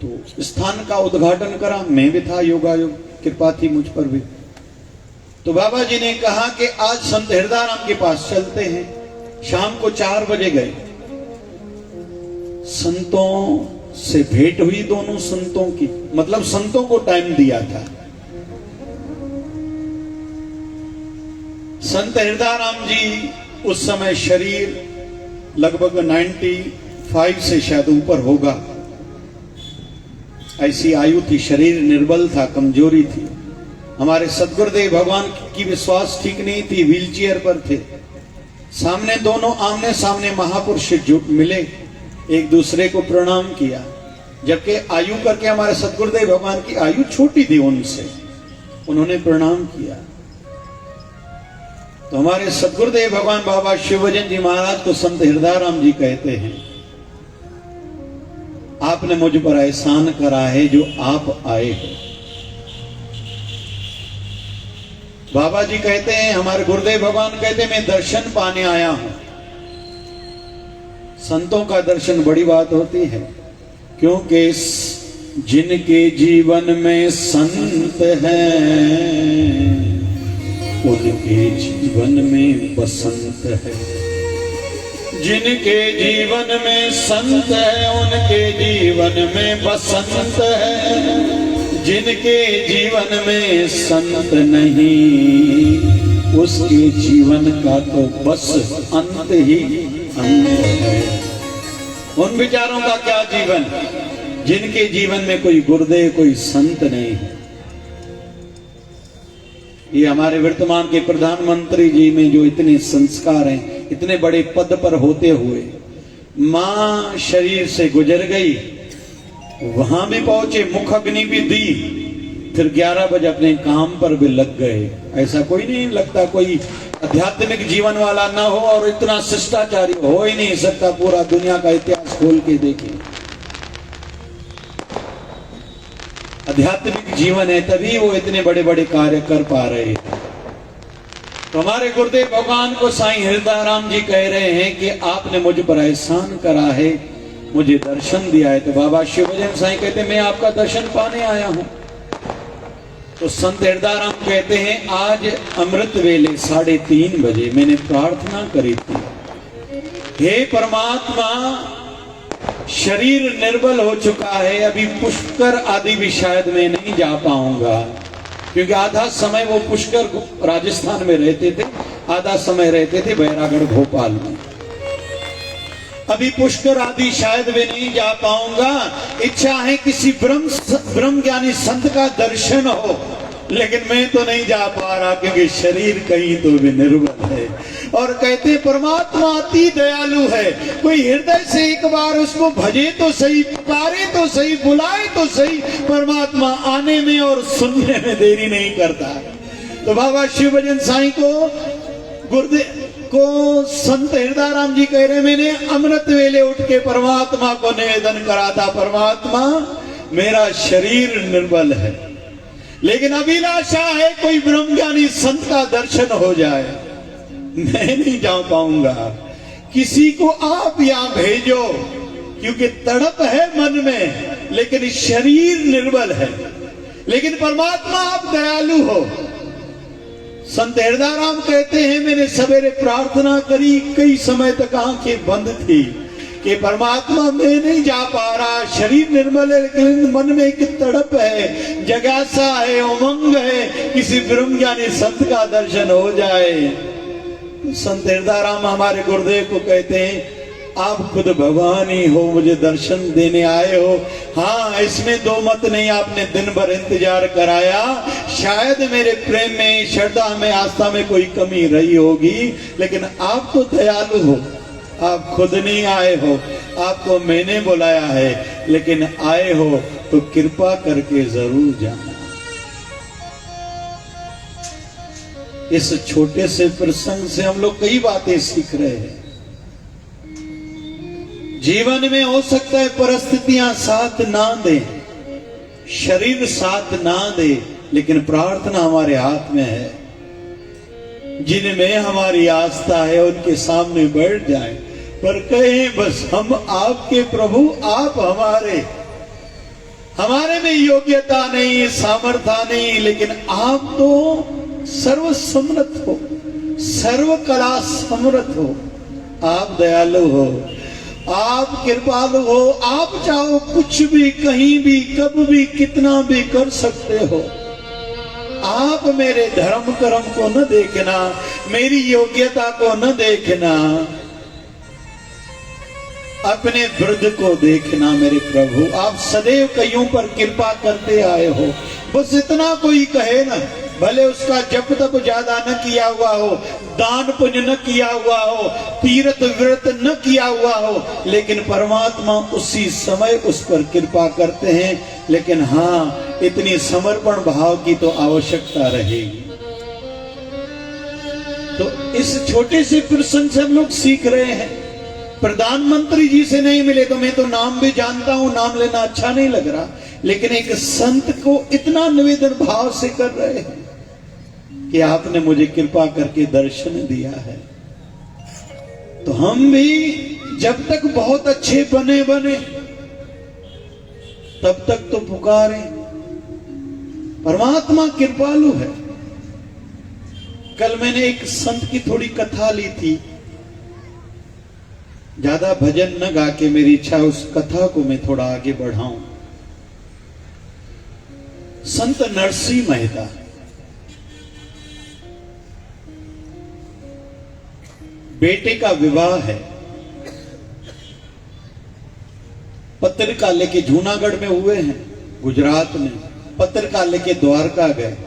तो स्थान का उद्घाटन करा, मैं भी था, योगायोग कृपा थी मुझ पर भी। तो बाबा जी ने कहा कि आज संत हृदयराम के पास चलते हैं। शाम को 4 बजे गए, संतों से भेंट हुई, दोनों संतों की, मतलब संतों को टाइम दिया था। संत हृदयराम जी उस समय शरीर लगभग 95 से शायद ऊपर होगा, ऐसी आयु थी, शरीर निर्बल था, कमजोरी थी। हमारे सदगुरुदेव भगवान की विश्वास ठीक नहीं थी, व्हीलचेयर पर थे। सामने दोनों आमने सामने महापुरुष जुट मिले, एक दूसरे को प्रणाम किया, जबकि आयु करके हमारे सदगुरुदेव भगवान की आयु छोटी थी उनसे, उन्होंने प्रणाम किया। तो हमारे सदगुरुदेव भगवान बाबा शिवभजन जी महाराज को संत हृदयराम जी कहते हैं। आपने मुझ पर एहसान करा है जो आप आए हो। बाबा जी कहते हैं, हमारे गुरुदेव भगवान कहते हैं, मैं दर्शन पाने आया हूं। संतों का दर्शन बड़ी बात होती है, क्योंकि जिनके जीवन में संत हैं उनके जीवन में बसंत है। जिनके जीवन में संत है उनके जीवन में बसंत है। जिनके जीवन में संत नहीं उसके जीवन का तो बस अंत ही अंत है। उन विचारों का क्या जीवन जिनके जीवन में कोई गुरुदेव कोई संत नहीं है। ये हमारे वर्तमान के प्रधानमंत्री जी में जो इतने संस्कार हैं, इतने बड़े पद पर होते हुए मां शरीर से गुजर गई, वहां भी पहुंचे, मुख अग्नि भी दी, फिर 11 बजे अपने काम पर भी लग गए। ऐसा कोई नहीं लगता कोई आध्यात्मिक जीवन वाला ना हो और इतना शिष्टाचारी हो ही नहीं सकता। पूरा दुनिया का इतिहास खोल के देखें, आध्यात्मिक जीवन है तभी वो इतने बड़े बड़े कार्य कर पा रहे हैं। तो हमारे गुरुदेव भगवान को साईं हृदय राम जी कह रहे हैं कि आपने मुझ पर एहसान करा है, मुझे दर्शन दिया है। तो बाबा शिवभजन साईं कहते मैं आपका दर्शन पाने आया हूं। तो संत हृदय राम कहते हैं, आज अमृत वेले 3:30 बजे मैंने प्रार्थना करी थी, हे परमात्मा शरीर निर्बल हो चुका है, अभी पुष्कर आदि भी शायद मैं नहीं जा पाऊंगा, क्योंकि आधा समय वो पुष्कर राजस्थान में रहते थे, आधा समय रहते थे बैरागढ़ भोपाल में। अभी पुष्कर आदि शायद वे नहीं जा पाऊंगा। इच्छा है किसी ब्रह्म ज्ञानी संत का दर्शन हो, लेकिन मैं तो नहीं जा पा रहा क्योंकि शरीर कहीं तो भी निर्बल है। और कहते परमात्मा अति दयालु है, कोई हृदय से एक बार उसको भजे तो सही, पुकारे तो सही, बुलाए तो सही, परमात्मा आने में और सुनने में देरी नहीं करता। तो बाबा शिवभजन साईं को गुरुदेव को संत हृदय राम जी कह रहे, मैंने अमृत वेले उठ के परमात्मा को निवेदन करा था, परमात्मा मेरा शरीर निर्बल है, लेकिन अभिलाषा है कोई ब्रह्मज्ञानी संत का दर्शन हो जाए। मैं नहीं जा पाऊंगा, किसी को आप यहां भेजो, क्योंकि तड़प है मन में लेकिन शरीर निर्बल है। लेकिन परमात्मा आप दयालु हो। संत हृदय राम कहते हैं, मैंने सवेरे प्रार्थना करी, कई समय तक आंखें बंद थी कि परमात्मा मैं नहीं जा पा रहा, शरीर निर्मल है लेकिन मन में एक तड़प है, जिज्ञासा है, उमंग है, किसी ब्रह्मज्ञानी संत का दर्शन हो जाए। संत हृदय राम हमारे गुरुदेव को कहते हैं, आप खुद भगवान ही हो, मुझे दर्शन देने आए हो। हाँ, इसमें दो मत नहीं, आपने दिन भर इंतजार कराया, शायद मेरे प्रेम में, श्रद्धा में, आस्था में कोई कमी रही होगी, लेकिन आप तो दयालु हो, आप खुद नहीं आए हो, आपको मैंने बुलाया है, लेकिन आए हो तो कृपा करके जरूर जाना। इस छोटे से प्रसंग से हम लोग कई बातें सीख रहे हैं। जीवन में हो सकता है परिस्थितियां साथ ना दे, शरीर साथ ना दे, लेकिन प्रार्थना हमारे हाथ में है। जिनमें हमारी आस्था है उनके सामने बैठ जाए, पर कहें बस हम आपके प्रभु, आप हमारे में योग्यता नहीं, सामर्थ्य नहीं, लेकिन आप तो सर्व समर्थ हो, सर्व कला समर्थ हो, आप दयालु हो, आप कृपालु हो, आप चाहो कुछ भी, कहीं भी, कब भी, कितना भी कर सकते हो। आप मेरे धर्म कर्म को न देखना, मेरी योग्यता को न देखना, अपने वृद्ध को देखना मेरे प्रभु। आप सदैव कईयों पर कृपा करते आए हो, बस इतना कोई कहे ना, भले उसका जप तप ज्यादा न किया हुआ हो, दान पुण्य न किया हुआ हो, तीर्थ व्रत न किया हुआ हो, लेकिन परमात्मा उसी समय उस पर कृपा करते हैं। लेकिन हाँ, इतनी समर्पण भाव की तो आवश्यकता रहेगी। तो इस छोटे से प्रसंग से हम लोग सीख रहे हैं प्रधानमंत्री जी से नहीं मिले तो मैं तो नाम भी जानता हूं, नाम लेना अच्छा नहीं लग रहा, लेकिन एक संत को इतना निवेदन भाव से कर रहे हैं कि आपने मुझे कृपा करके दर्शन दिया है। तो हम भी जब तक बहुत अच्छे बने तब तक तो पुकारे। परमात्मा कृपालु है। कल मैंने एक संत की थोड़ी कथा ली थी, ज्यादा भजन न गा के मेरी इच्छा उस कथा को मैं थोड़ा आगे बढ़ाऊं। संत नरसिंह मेहता, बेटे का विवाह है, पत्रिका लेके जूनागढ़ में हुए हैं, गुजरात में। पत्रिका लेके द्वारका गए,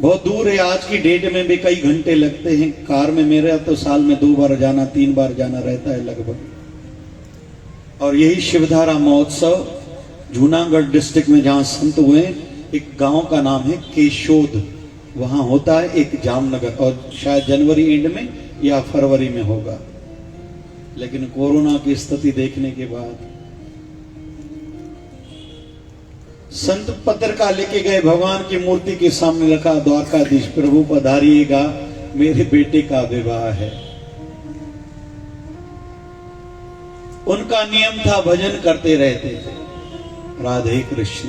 बहुत दूर है, आज की डेट में भी कई घंटे लगते हैं। कार में मेरा तो साल में 2 बार जाना 3 बार जाना रहता है लगभग। और यही शिवधारा महोत्सव जूनागढ़ डिस्ट्रिक्ट में जहां संत हुए, एक गांव का नाम है केशोद, वहां होता है एक जामनगर, और शायद जनवरी एंड में या फरवरी में होगा। लेकिन कोरोना की स्थिति देखने के बाद संत पत्रिका लेके गए, भगवान की मूर्ति के सामने रखा, द्वारकाधीश प्रभु पधारिएगा, मेरे बेटे का विवाह है। उनका नियम था भजन करते रहते थे, राधे कृष्ण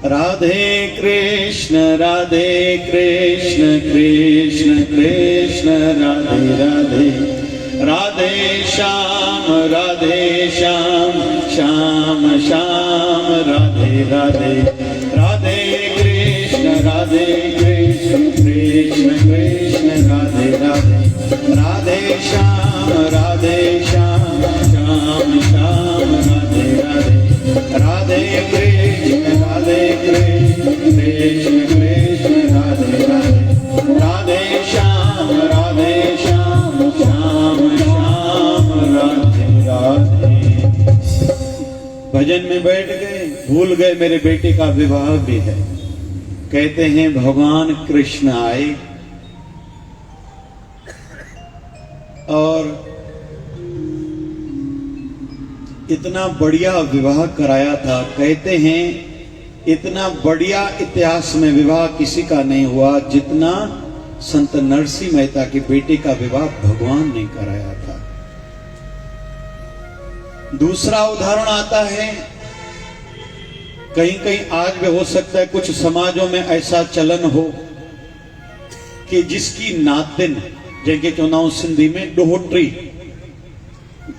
राधे कृष्ण राधे कृष्ण कृष्ण कृष्ण राधे राधे, राधे श्याम श्याम श्याम राधे राधे, राधे कृष्ण कृष्ण कृष्ण राधे राधे, राधे श्याम श्याम श्याम राधे राधे, राधे कृष्ण कृष्ण कृष्ण राधे राधे, राधे श्याम श्याम श्याम राधे राधे। भजन में बैठ गए, भूल गए मेरे बेटे का विवाह भी है। कहते हैं भगवान कृष्ण आए और इतना बढ़िया विवाह कराया था। कहते हैं इतना बढ़िया इतिहास में विवाह किसी का नहीं हुआ जितना संत नरसिंह मेहता के बेटे का विवाह भगवान ने कराया था। दूसरा उदाहरण आता है, कहीं कहीं आज भी हो सकता है कुछ समाजों में ऐसा चलन हो कि जिसकी नातिन, जंहिंखे चवंदा आहियूं सिंधी में डोहटी,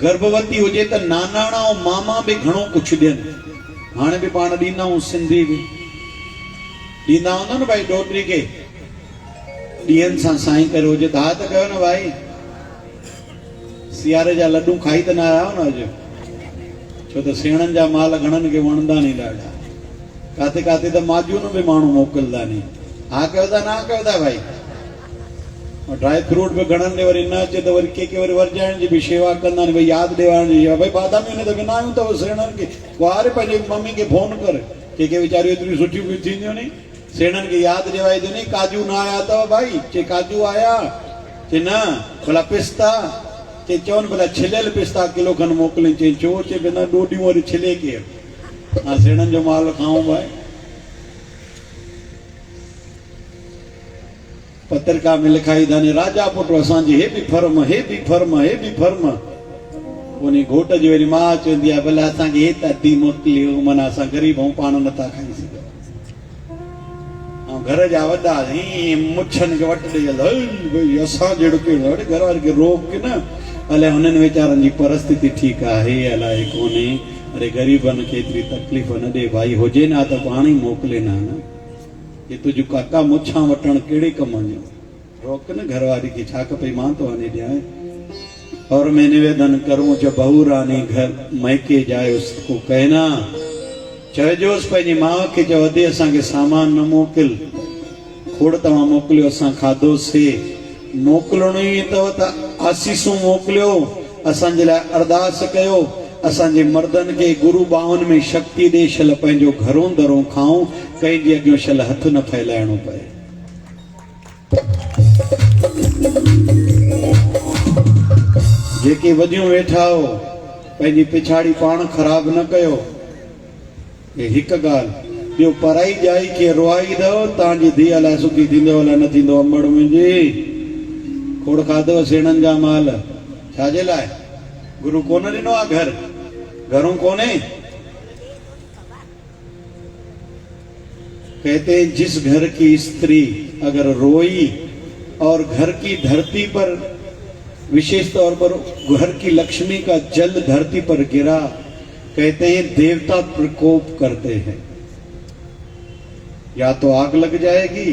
गर्भवती हुजे त नानाणा ऐं मामा भी घणो कुछ ॾियनि। हाणे भी पाण ॾींदा आहियूं, सिंधी भी ॾींदा हूंदा न भाई, डोहटी खे ॾींहंनि सां साईं करे हुजे त हा त कयो न भाई। सियारे जा लड्डू खाई त न आया हो न अॼु, छो त सेणनि जा माल घणनि खे वणंदा नहीं ॾाढा। काथे काथे त माजून भी माण्हू मोकिलंदा नहीं, हा कयो था ना कयो था भाई। ड्राई फ्रूट भी घणनि ॾे वरी न अचे त वरी के वरी वरजाइण जी भी शेवा कंदा आहिनि, भई यादि ॾियारण जी भाई बादामी ने त विनायूं अथव सेणनि खे। वारे पंहिंजी मम्मी खे फोन कर, के वीचारियूं एतिरियूं सुठियूं बि थींदियूं नी, सेणनि खे यादि ॾियाराईंदियूं नी। काजू न आया अथव भाई, चे काजू आया, चे न भला पिस्ता, चे चवनि भला छिलियल पिस्ता किलो खनि मोकिलिनि, चे छो, चे बिना ॾोडियूं वरी छिले केरु, हा सेणनि जो माल खाऊं भाई। पत्रिका में लिखाई दाने राजा पुट असांजी हे भी फर्म हे भी फर्म हे भी फर्म। उन घोट जी वरी मां चवंदी आहे भला असांखे हे त दी मोकिलियो, माना असां ग़रीब ऐं पाण नथा खाई सघूं। ऐं घर जा वॾा हीअं मुछनि खे वटि ॾेई भई असां जहिड़ो कहिड़ो, घर वारे खे रोक के न, अलाए हुननि वीचारनि जी परिस्थिति ठीकु आहे अलाए कोन्हे, अरे ग़रीबनि खे एतिरी तकलीफ़ न ॾे भाई, हुजे न त पाण ई मोकिले न। ये तुझ काका मुछा वटण केड़े कम जो, रोक न घर वारी की छा खपे, मां तो आने ॾियां। और मैं निवेदन करूं, जो बहू रानी घर मैके जाए उसको कहना, चइजोस पंहिंजी माउ खे चओ अधे असांखे सामान न मोकिल, खोड़ तव्हां मोकिलियो असां खाधोसीं, मोकिलणो ई अथव त आसीसूं मोकिलियो, असांजे लाइ अरदास कयो, असांजे मर्दनि खे गुरु बाहुनि में शक्ति ॾे, शल पंहिंजो घरों दरों खाऊं, कंहिंजे अॻियां शल हथ न फैलाइणो पए। जेके वधियूं वेठा हो पंहिंजी पिछाड़ी पाण ख़राब न कयो। हे हिकु ॻाल्हि। ॿियो पराई जाई खे रोआईंदव तव्हांजी धीअ लाइ सुखी थींदव अलाए न थींदो। अमड़ मुंहिंजी खोड़ खाधव सेणनि जा माल, छाजे लाइ? गुरु कोन ॾिनो आहे घर, घरों कोने। कहते हैं जिस घर की स्त्री अगर रोई और घर की धरती पर, विशेष तौर पर घर की लक्ष्मी का जल धरती पर गिरा, कहते हैं देवता प्रकोप करते हैं। या तो आग लग जाएगी,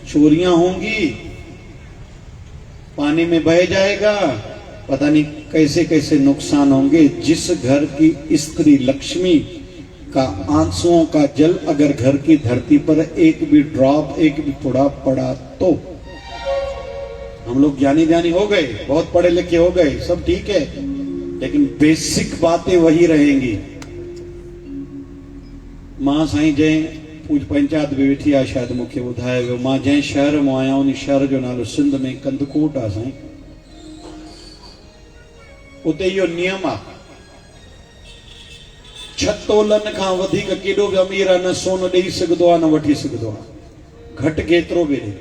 चोरियां होंगी, पानी में बह जाएगा, पता नहीं कैसे कैसे नुकसान होंगे। जिस घर की स्त्री लक्ष्मी का आंसुओं का जल अगर घर की धरती पर एक भी ड्रॉप, एक भी थोड़ा पड़ा तो, हम लोग ज्ञानी ज्ञानी हो गए, बहुत पढ़े लिखे हो गए, सब ठीक है, लेकिन बेसिक बातें वही रहेंगी। मां साईं जय पूज पंचायत भी वेठी आहे, शायदि मूंखे ॿुधायो वियो। मां जंहिं शहर मां आहियां उन शहर जो नालो सिंध में कंदकोट आहे साईं। उते इहो नियम आहे, 6 तोलन खां वधीक केॾो बि अमीर आहे न सोन ॾेई सघंदो आहे न वठी सघंदो आहे, घटि केतिरो बि ॾे।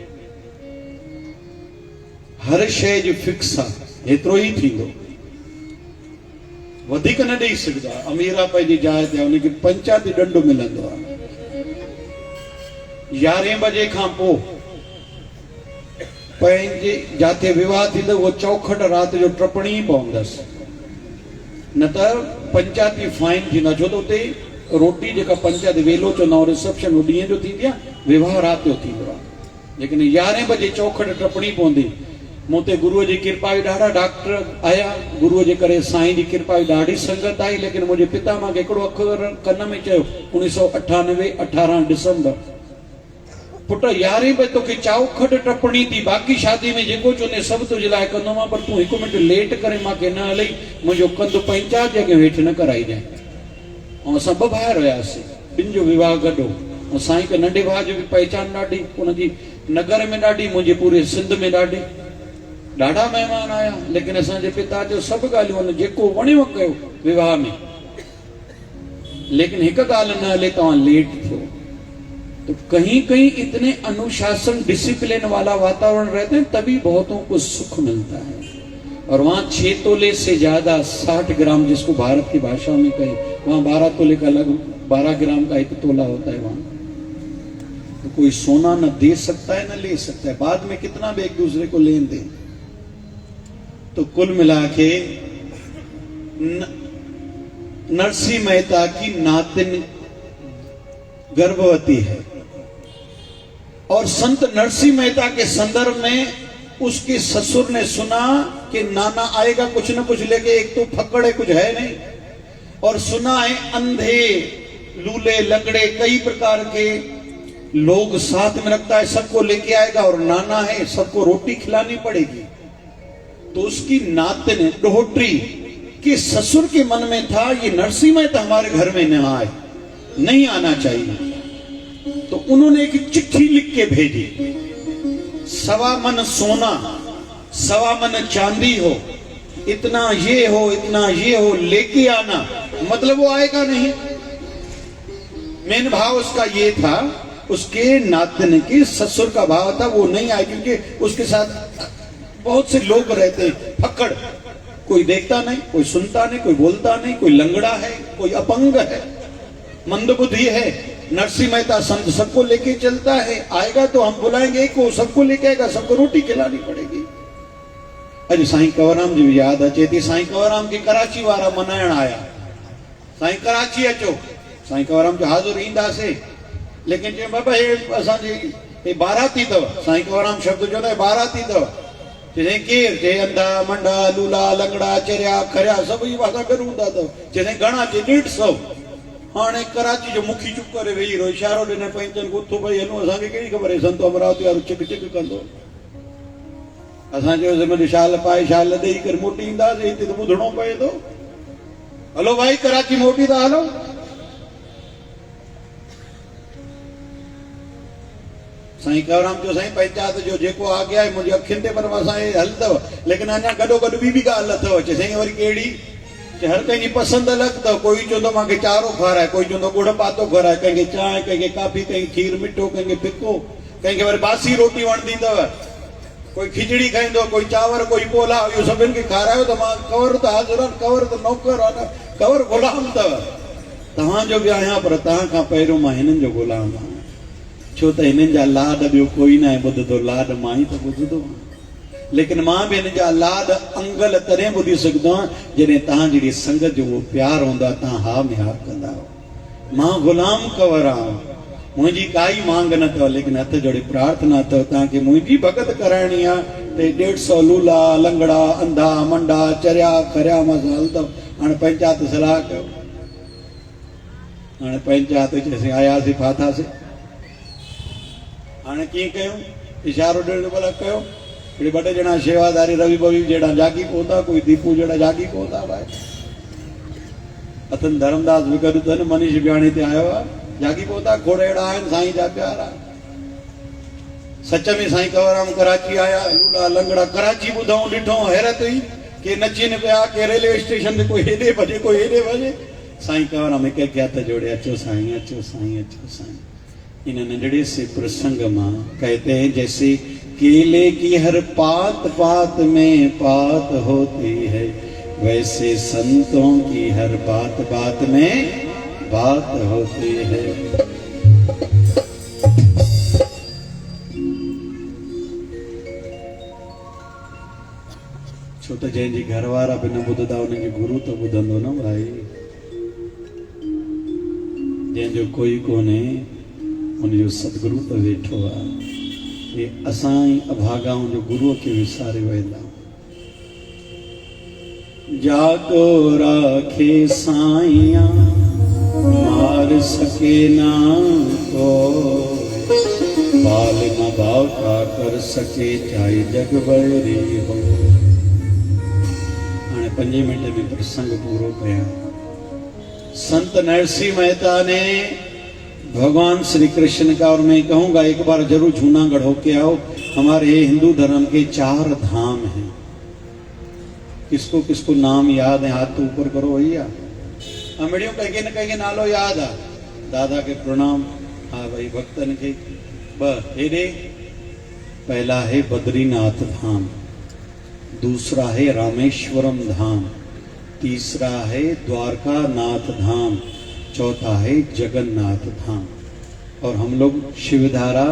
हर शइ जो फिक्स आहे, हेतिरो ई थींदो, वधीक न ॾेई सघंदो आहे। अमीर आहे पंहिंजी जाइ ते, उनखे पंचायती ॾंडो मिलंदो आहे। 11 बजे खां पोइ पंहिंजे जाते विवाह थींदो उहो चौखट राति जो टपणी ई पवंदसि, न त पंचायती फाइन थींदा। छो त उते रोटी जेका पंचायत वेलो चवंदा आहियूं रिसेप्शन उहो ॾींहं जो थींदी आहे, विवाह राति जो थींदो आहे। लेकिन 11 बजे चौखट टपणी पवंदी। मूं ते गुरुअ जी कृपा बि ॾाढा डॉक्टर आया, गुरुअ जे करे साईं जी कृपा बि ॾाढी संगत आई। लेकिन मुंहिंजे पिता मूंखे हिकिड़ो अखर कन में चयो 1998 18 डिसंबर, पुट 11 बजे तोखे चौखट टपणी थी, बाक़ी शादी में जेको चवंदे सभु तुंहिंजे लाइ कंदो मां, पर तूं 1 मिंट लेट करे मूंखे न हलई, मुंहिंजो कंधु पंचायत जे अॻे हेठि न कराई जाए। ऐं असां 2 भाउर हुयासीं, 2 जो विवाह गॾो। ऐं साईं खे नंढे भाउ जो बि पहचान ॾाढी, उनजी नगर में ॾाढी, मुंहिंजे पूरे सिंध में ॾाढी। ॾाढा महिमान आया, लेकिन असांजे पिता जो सभु ॻाल्हियूं जेको वणियो कयो विवाह में। लेकिन हिकु ॻाल्हि न हले, तव्हां लेट थियो। तो कहीं कहीं इतने अनुशासन डिसिप्लिन वाला वातावरण रहते हैं, तभी बहुतों को सुख मिलता है। और वहाँ 6 तोले से ज्यादा 60 ग्राम, जिसको भारत की भाषा में कहें, वहाँ 12 तोले का लगभग 12 ग्राम का 1 तोला होता है वहाँ। तो कोई सोना न दे सकता है न ले सकता है, बाद में कितना भी एक दूसरे को लेन दें। तो कुल मिला के नरसिंह मेहता की नातिन गर्भवती है, और संत नरसिंह मेहता के संदर्भ में उसके ससुर ने सुना कि नाना आएगा कुछ न कुछ लेके, एक तो फक्कड़ है, कुछ है नहीं, और सुना है अंधे लूले लंगड़े कई प्रकार के लोग साथ में रखता है, सबको लेके आएगा, और नाना है सबको रोटी खिलानी पड़ेगी। तो उसकी नातिन डोहट्री के ससुर के मन में था ये नरसिंह मेहता हमारे घर में न आए, नहीं आना चाहिए। तो उन्होंने एक चिट्ठी लिख के भेजी, 1.25 मन सोना, 1.25 मन चांदी हो, इतना ये हो, इतना ये हो, लेके आना। मतलब वो आएगा नहीं। मेन भाव उसका ये था, उसके नातिन के ससुर का भाव था वो नहीं आए, क्योंकि उसके साथ बहुत से लोग रहते हैं फक्कड़, कोई देखता नहीं, कोई सुनता नहीं, कोई बोलता नहीं, कोई लंगड़ा है, कोई अपंग है, मंदबुद्धि है। नरसिंह मेहता संत सबको लेके चलता है, आएगा तो हम बुलाएंगे को, सबको लेके आएगा, सबको रोटी खिलानी पड़ेगी। अॼु साईं कंवरराम जी भी याद अचे थी। साईं कंवरराम खे कराची वारा मनाइण आया, साईं कराची अचो, साईं कंवरराम जो हाज़ुर ईंदासीं, लेकिन चयो बाबा हे असांजी बाराती अथव। साईं कंवरराम शब्द चवंदा बाराती अथव। चई केर? चई अंधा मंडा लूला लंगड़ा चरिया खरिया सभु इहे असां गॾु हूंदा अथव। चई घणा? चई 150। हाणे कराची जो मुखी चुप करे वेही रहो, इशारो ॾिने पंहिंजनि खे उथो भई हलूं, असांखे कहिड़ी ख़बर आहे संत अमरावती वारो चिक चिक कंदो। असां चयोसीं मुंहिंजी शाल पाए शाल ॾेई करे मोटी ईंदासीं, हिते त ॿुधणो पए थो। हलो भाई कराची मोटी था हलो। साईं कंवराम जो साईं पंचायत जो जेको आ गया है मुझे अखियुनि ते पर असां हल अथव, लेकिन अञा गॾो गॾु ॿी बि ॻाल्हि अथव। चए साईं वरी कहिड़ी? हर कंहिंजी पसंदि अलॻि अथव। कोई चवंदो मूंखे चारो खाराए, कोई चवंदो गुड़ पातो खाराए, कंहिंखे चांहि, कंहिंखे काफी, कंहिंखे खीर मिठो, कंहिंखे फिको, कंहिंखे वरी बासी रोटी वणंदी अथव, कोई खिचड़ी खाईंदो, कोई चांवर, कोई पोला। इहो सभिनि खे खारायो त मां कंवर त हाज़िर आहे, कंवर त नौकर आहे न, कंवर ग़ुलाम अथव। तव्हांजो बि आहियां पर तव्हां खां पहिरियों मां हिननि जो ग़ुलाम आहियां, छो त हिननि जा लाड ॿियो कोई न आहे ॿुधंदो, लाड मां ई त ॿुधंदो आहियां। लेकिन मां बि हिन जा लाड अंगल तॾहिं ॿुधी सघंदो आहियां जॾहिं तव्हां जहिड़ी संगत जो उहो प्यारु हूंदो आहे, तव्हां हा में हा कंदा आहियो। मां ग़ुलाम कंवर आहियां, मुंहिंजी काई मांग न अथव, लेकिन हथ जोड़े प्रार्थना अथव तव्हांखे मुंहिंजी भगत कराइणी आहे त 150 लूला, लंगड़ा, अंधा, मंडा, चरिया खरिया मां हलंदव। हाणे पंचायत सलाह कयो, हाणे पंचायत चएसीं आयासीं फाथासीं, हाणे कीअं कयूं? इशारो ॾियणु भला कयो। हिकिड़े ॿ टे ॼणा शेवादारी रवि बवी जहिड़ा जागी पहुता, कोई दीपू जहिड़ा जागी पहुता भाई, अथनि धर्मदास बि गॾु अथनि, मनीष बियाणी ते आयो आहे, जागी पहुता। खोड़ अहिड़ा आहिनि साईं जा प्यारा, सच में साईं कंवराम कराची आया, लूला लंगड़ा कराची ॿुधऊं ॾिठो, हैरत हुई के नचीनि पिया, के रेलवे स्टेशन ते कोई हेॾे भॼे, कोई हेॾे भॼे। साईं कंवराम हिक हिक हथ जोड़े, अचो साईं, अचो साईं, अचो साईं। इन नंढड़े से प्रसंग मां कहते हैं, जैसे केले की हर पात पात में पात होती है, वैसे संतों की हर बात बात में बात होती है। छो त जंहिंजी घर वारा बि न ॿुधंदा उनखे गुरु त ॿुधंदो न भाई। जंहिंजो कोई कोन्हे उनजो सतगुरु त वेठो आहे। ये असां ई अभागाऊं जो गुरुअ खे विसारे वेंदा। जाको राखे साईं मार सके ना को, बाल न बाका कर सके चाहे जग बड़ी हो। हाणे 5 मिंट में प्रसंग पूरो कया। संत नरसिंह मेहता ने भगवान श्री कृष्ण का, और मैं कहूँगा एक बार जरूर जूनागढ़ होके आओ। हमारे हिंदू धर्म के 4 धाम हैं। किसको किसको नाम याद है? हाथ तो ऊपर करो भैया। अमड़ियों कहीं न कहीं नालो याद आ। दादा के प्रणाम। हाँ भाई भक्तन के हेरे। पहला है बद्रीनाथ धाम, दूसरा है रामेश्वरम धाम, तीसरा है द्वारका नाथ धाम, चौथा है जगन्नाथ धाम। और हम लोग शिवधारा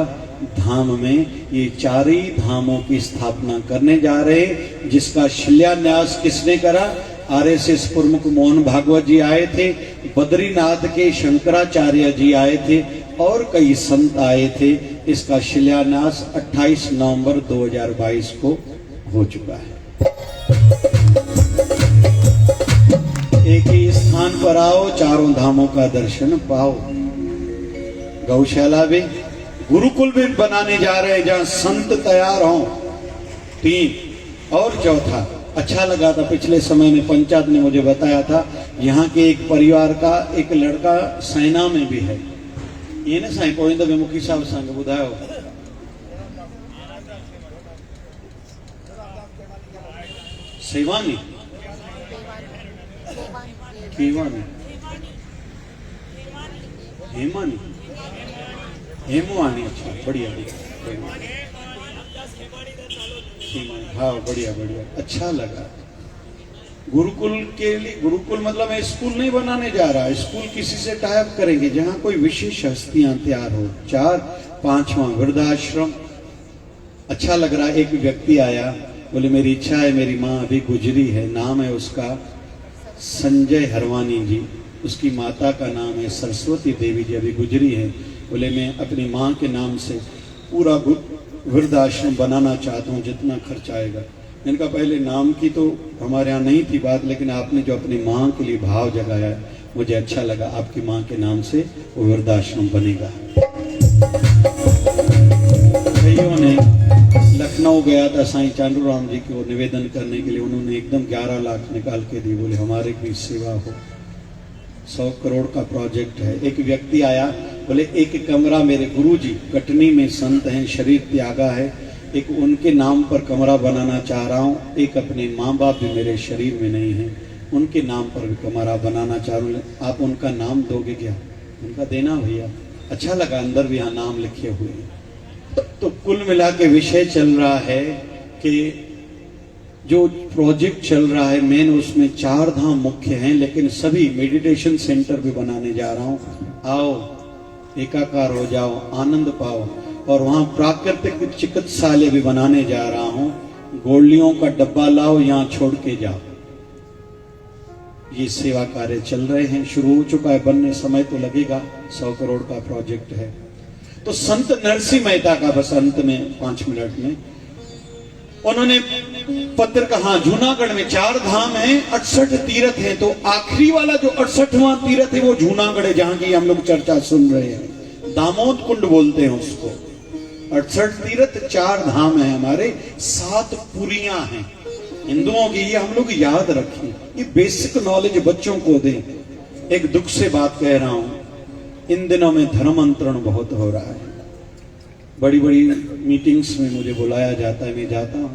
धाम में ये 4 ही धामों की स्थापना करने जा रहे हैं, जिसका शिलान्यास किसने करा? आरएसएस प्रमुख मोहन भागवत जी आए थे, बद्रीनाथ के शंकराचार्य जी आए थे और कई संत आए थे। इसका शिलान्यास 28 नवंबर 2022 को हो चुका है। एक ही स्थान पर आओ, 4 धामों का दर्शन पाओ। गौशाला भी, गुरुकुल भी बनाने जा रहे हैं जहां संत तैयार हों। 3 और चौथा अच्छा लगा था, पिछले समय में पंचायत ने मुझे बताया था, यहाँ के एक परिवार का एक लड़का सेना में भी है। ये ना साईं पोइंद में मुखी साहब संग बुधायो सेवानी केवानी हेमानी हेमवानी। अच्छा बढ़िया हाँ बढ़िया बढ़िया, अच्छा लगा। गुरुकुल के लिए, गुरुकुल मतलब मैं स्कूल नहीं बनाने जा रहा, स्कूल किसी से टाइप करेंगे जहाँ कोई विशेष हस्तियां तैयार हो। 4 5वां वृद्धाश्रम। अच्छा लग रहा है। एक व्यक्ति आया, बोले मेरी इच्छा है, मेरी माँ अभी गुजरी है, नाम है उसका संजय हरवानी जी, उसकी माता का नाम है सरस्वती देवी जी, अभी गुजरी है। बोले मैं अपनी माँ के नाम से पूरा वृद्धाश्रम बनाना चाहता हूँ, जितना खर्च आएगा। मैंने कहा पहले नाम की तो हमारे यहाँ नहीं थी बात, लेकिन आपने जो अपनी माँ के लिए भाव जगाया है, मुझे अच्छा लगा। आपकी माँ के नाम से वो वृद्धाश्रम बनेगा। भाइयों ने लखनऊ गया था साईं चांदूराम जी को निवेदन करने के लिए, उन्होंने एकदम 11 लाख निकाल के दी। बोले हमारे भी सेवा हो, 100 करोड़ का प्रोजेक्ट है। एक व्यक्ति आया, बोले एक कमरा मेरे गुरुजी कटनी में संत हैं, शरीर त्यागा है, एक उनके नाम पर कमरा बनाना चाह रहा हूँ। एक अपने माँ बाप भी मेरे शरीर में नहीं है, उनके नाम पर भी कमरा बनाना चाह रहा हूँ। आप उनका नाम दोगे क्या? उनका देना भैया। अच्छा लगा, अंदर भी यहाँ नाम लिखे हुए हैं। तो कुल मिला के विषय चल रहा है कि जो प्रोजेक्ट चल रहा है मेन, उसमें 4 धाम मुख्य हैं, लेकिन सभी मेडिटेशन सेंटर भी बनाने जा रहा हूँ। आओ, एकाकार हो जाओ, आनंद पाओ। और वहां प्राकृतिक चिकित्सालय भी बनाने जा रहा हूं। गोलियों का डब्बा लाओ, यहां छोड़ के जाओ। ये सेवा कार्य चल रहे हैं, शुरू हो चुका है, बनने समय तो लगेगा। 100 करोड़ का प्रोजेक्ट है। तो संत नरसिंह मेहता का बस अंत में 5 मिनट में उन्होंने पत्र कहा, जूनागढ़ में 4 धाम हैं, 68 तीर्थ हैं, तो आखिरी वाला जो 68वां तीर्थ है वो जूनागढ़ है, जहां की हम लोग चर्चा सुन रहे हैं। दामोद कुंड बोलते हैं उसको। 68 तीर्थ, 4 धाम है हमारे, 7 पुरियां हैं हिंदुओं की। ये हम लोग याद रखें, ये बेसिक नॉलेज बच्चों को दें। एक दुख से बात कह रहा हूं, इन दिनों में धर्मांतरण बहुत हो रहा है। बड़ी बड़ी मीटिंग्स में मुझे बुलाया जाता है, मैं जाता हूं।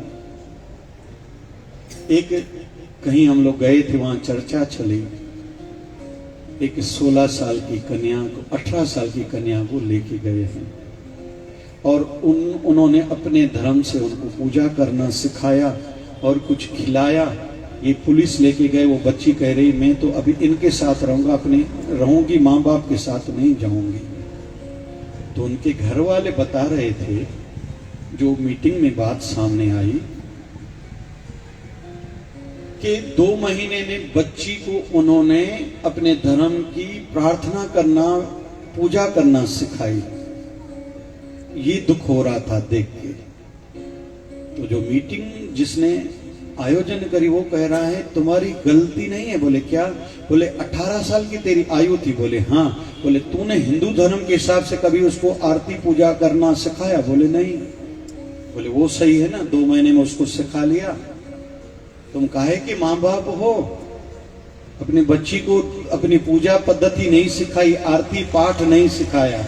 एक कहीं हम लोग गए थे, वहां चर्चा चली, एक 16 साल की कन्या को, 18 साल की कन्या को लेके गए हैं और उन्होंने अपने धर्म से उनको पूजा करना सिखाया और कुछ खिलाया। ये पुलिस लेके गए, वो बच्ची कह रही मैं तो अभी इनके साथ रहूंगा, अपने रहूंगी, माँ बाप के साथ नहीं जाऊंगी। तो उनके घर वाले बता रहे थे, जो मीटिंग में बात सामने आई, कि 2 महीने में बच्ची को उन्होंने अपने धर्म की प्रार्थना करना, पूजा करना सिखाई। ये दुख हो रहा था देख के। तो जो मीटिंग जिसने आयोजन करी वो कह रहा है तुम्हारी गलती नहीं है। बोले क्या? बोले 18 साल की तेरी आयु थी। बोले हाँ। बोले तूने हिंदू धर्म के हिसाब से कभी उसको आरती पूजा करना सिखाया? बोले नहीं। बोले वो सही है ना, 2 महीने में उसको सिखा लिया। तुम काहे कि माँ बाप हो, अपनी बच्ची को अपनी पूजा पद्धति नहीं सिखाई, आरती पाठ नहीं सिखाया।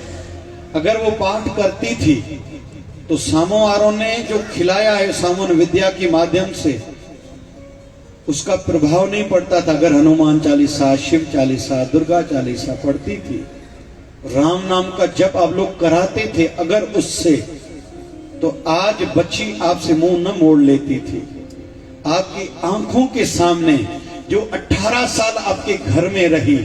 अगर वो पाठ करती थी तो सामोआरों ने जो खिलाया है सामून विद्या के माध्यम से, उसका प्रभाव नहीं पड़ता था। अगर हनुमान चालीसा, शिव चालीसा, दुर्गा चालीसा पढ़ती थी, राम नाम का जप आप लोग कराते थे अगर उससे, तो आज बच्ची आपसे मुंह न मोड़ लेती थी। आपकी आंखों के सामने जो 18 साल आपके घर में रही,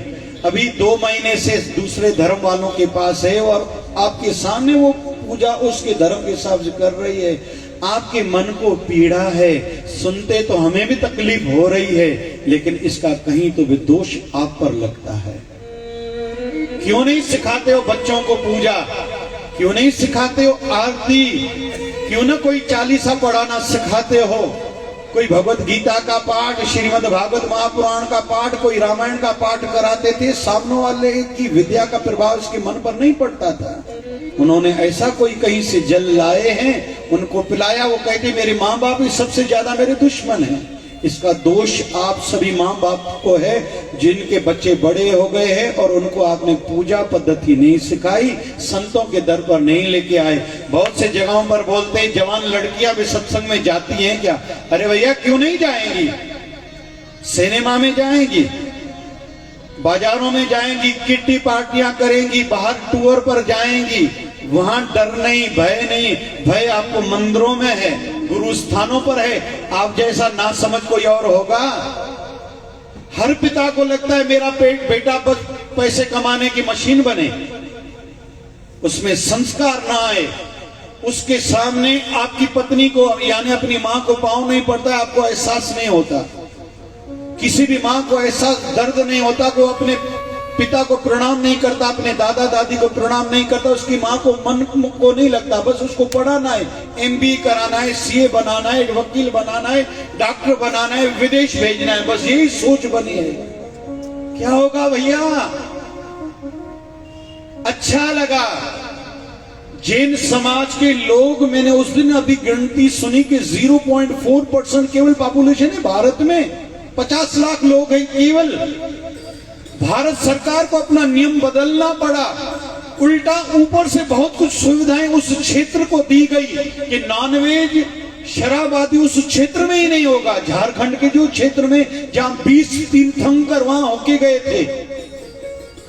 अभी 2 महीने से दूसरे धर्म वालों के पास है और आपके सामने वो पूजा उसके धर्म के हिसाब से कर रही है। आपके मन को पीड़ा है, सुनते तो हमें भी तकलीफ हो रही है, लेकिन इसका कहीं तो भी दोष आप पर लगता है। क्यों नहीं सिखाते हो बच्चों को पूजा? क्यों नहीं सिखाते हो आरती? क्यों ना कोई चालीसा पढ़ाना सिखाते हो? कोई भगवत गीता का पाठ, श्रीमद् भागवत महापुराण का पाठ, कोई रामायण का पाठ कराते थे। सामने वाले की विद्या का प्रभाव उसके मन पर नहीं पड़ता था। उन्होंने ऐसा कोई कहीं से जल लाए हैं, उनको पिलाया। वो कहते मेरे माँ बाप ही सबसे ज्यादा मेरे दुश्मन हैं। इसका दोष आप सभी माँ बाप को है, जिनके बच्चे बड़े हो गए हैं और उनको आपने पूजा पद्धति नहीं सिखाई, संतों के दर पर नहीं लेके आए। बहुत से जगहों पर बोलते हैं जवान लड़कियां भी सत्संग में जाती हैं क्या? अरे भैया क्यों नहीं जाएंगी? सिनेमा में जाएंगी, बाजारों में जाएंगी, किट्टी पार्टियां करेंगी, बाहर टूर पर जाएंगी। वहां डर नहीं, भय नहीं। भय आपको मंदिरों में है, गुरु स्थानों पर है। आप जैसा ना समझ कोई और होगा। हर पिता को लगता है मेरा बेटा बस पैसे कमाने की मशीन बने, उसमें संस्कार ना आए। उसके सामने आपकी पत्नी को यानी अपनी मां को पांव नहीं पड़ता, आपको एहसास नहीं होता। किसी भी मां को ऐसा दर्द नहीं होता कि वो अपने पिता को प्रणाम नहीं करता, अपने दादा दादी को प्रणाम नहीं करता। उसकी मां को मन को नहीं लगता, बस उसको पढ़ाना है, MBA कराना है, CA बनाना है, वकील बनाना है, डॉक्टर बनाना है, विदेश भेजना है, बस यही सोच बनी है। क्या होगा भैया? अच्छा लगा जैन समाज के लोग, मैंने उस दिन अभी गिनती सुनी कि 0.4% केवल पॉपुलेशन है भारत में। 50 लाख लोग हैं केवल। भारत सरकार को अपना नियम बदलना पड़ा। उल्टा ऊपर से बहुत कुछ सुविधाएं उस क्षेत्र को दी गई कि नॉनवेज शराब आदि उस क्षेत्र में ही नहीं होगा। झारखंड के जो क्षेत्र में जहां 20 तीर्थंकर वहां होके गए थे,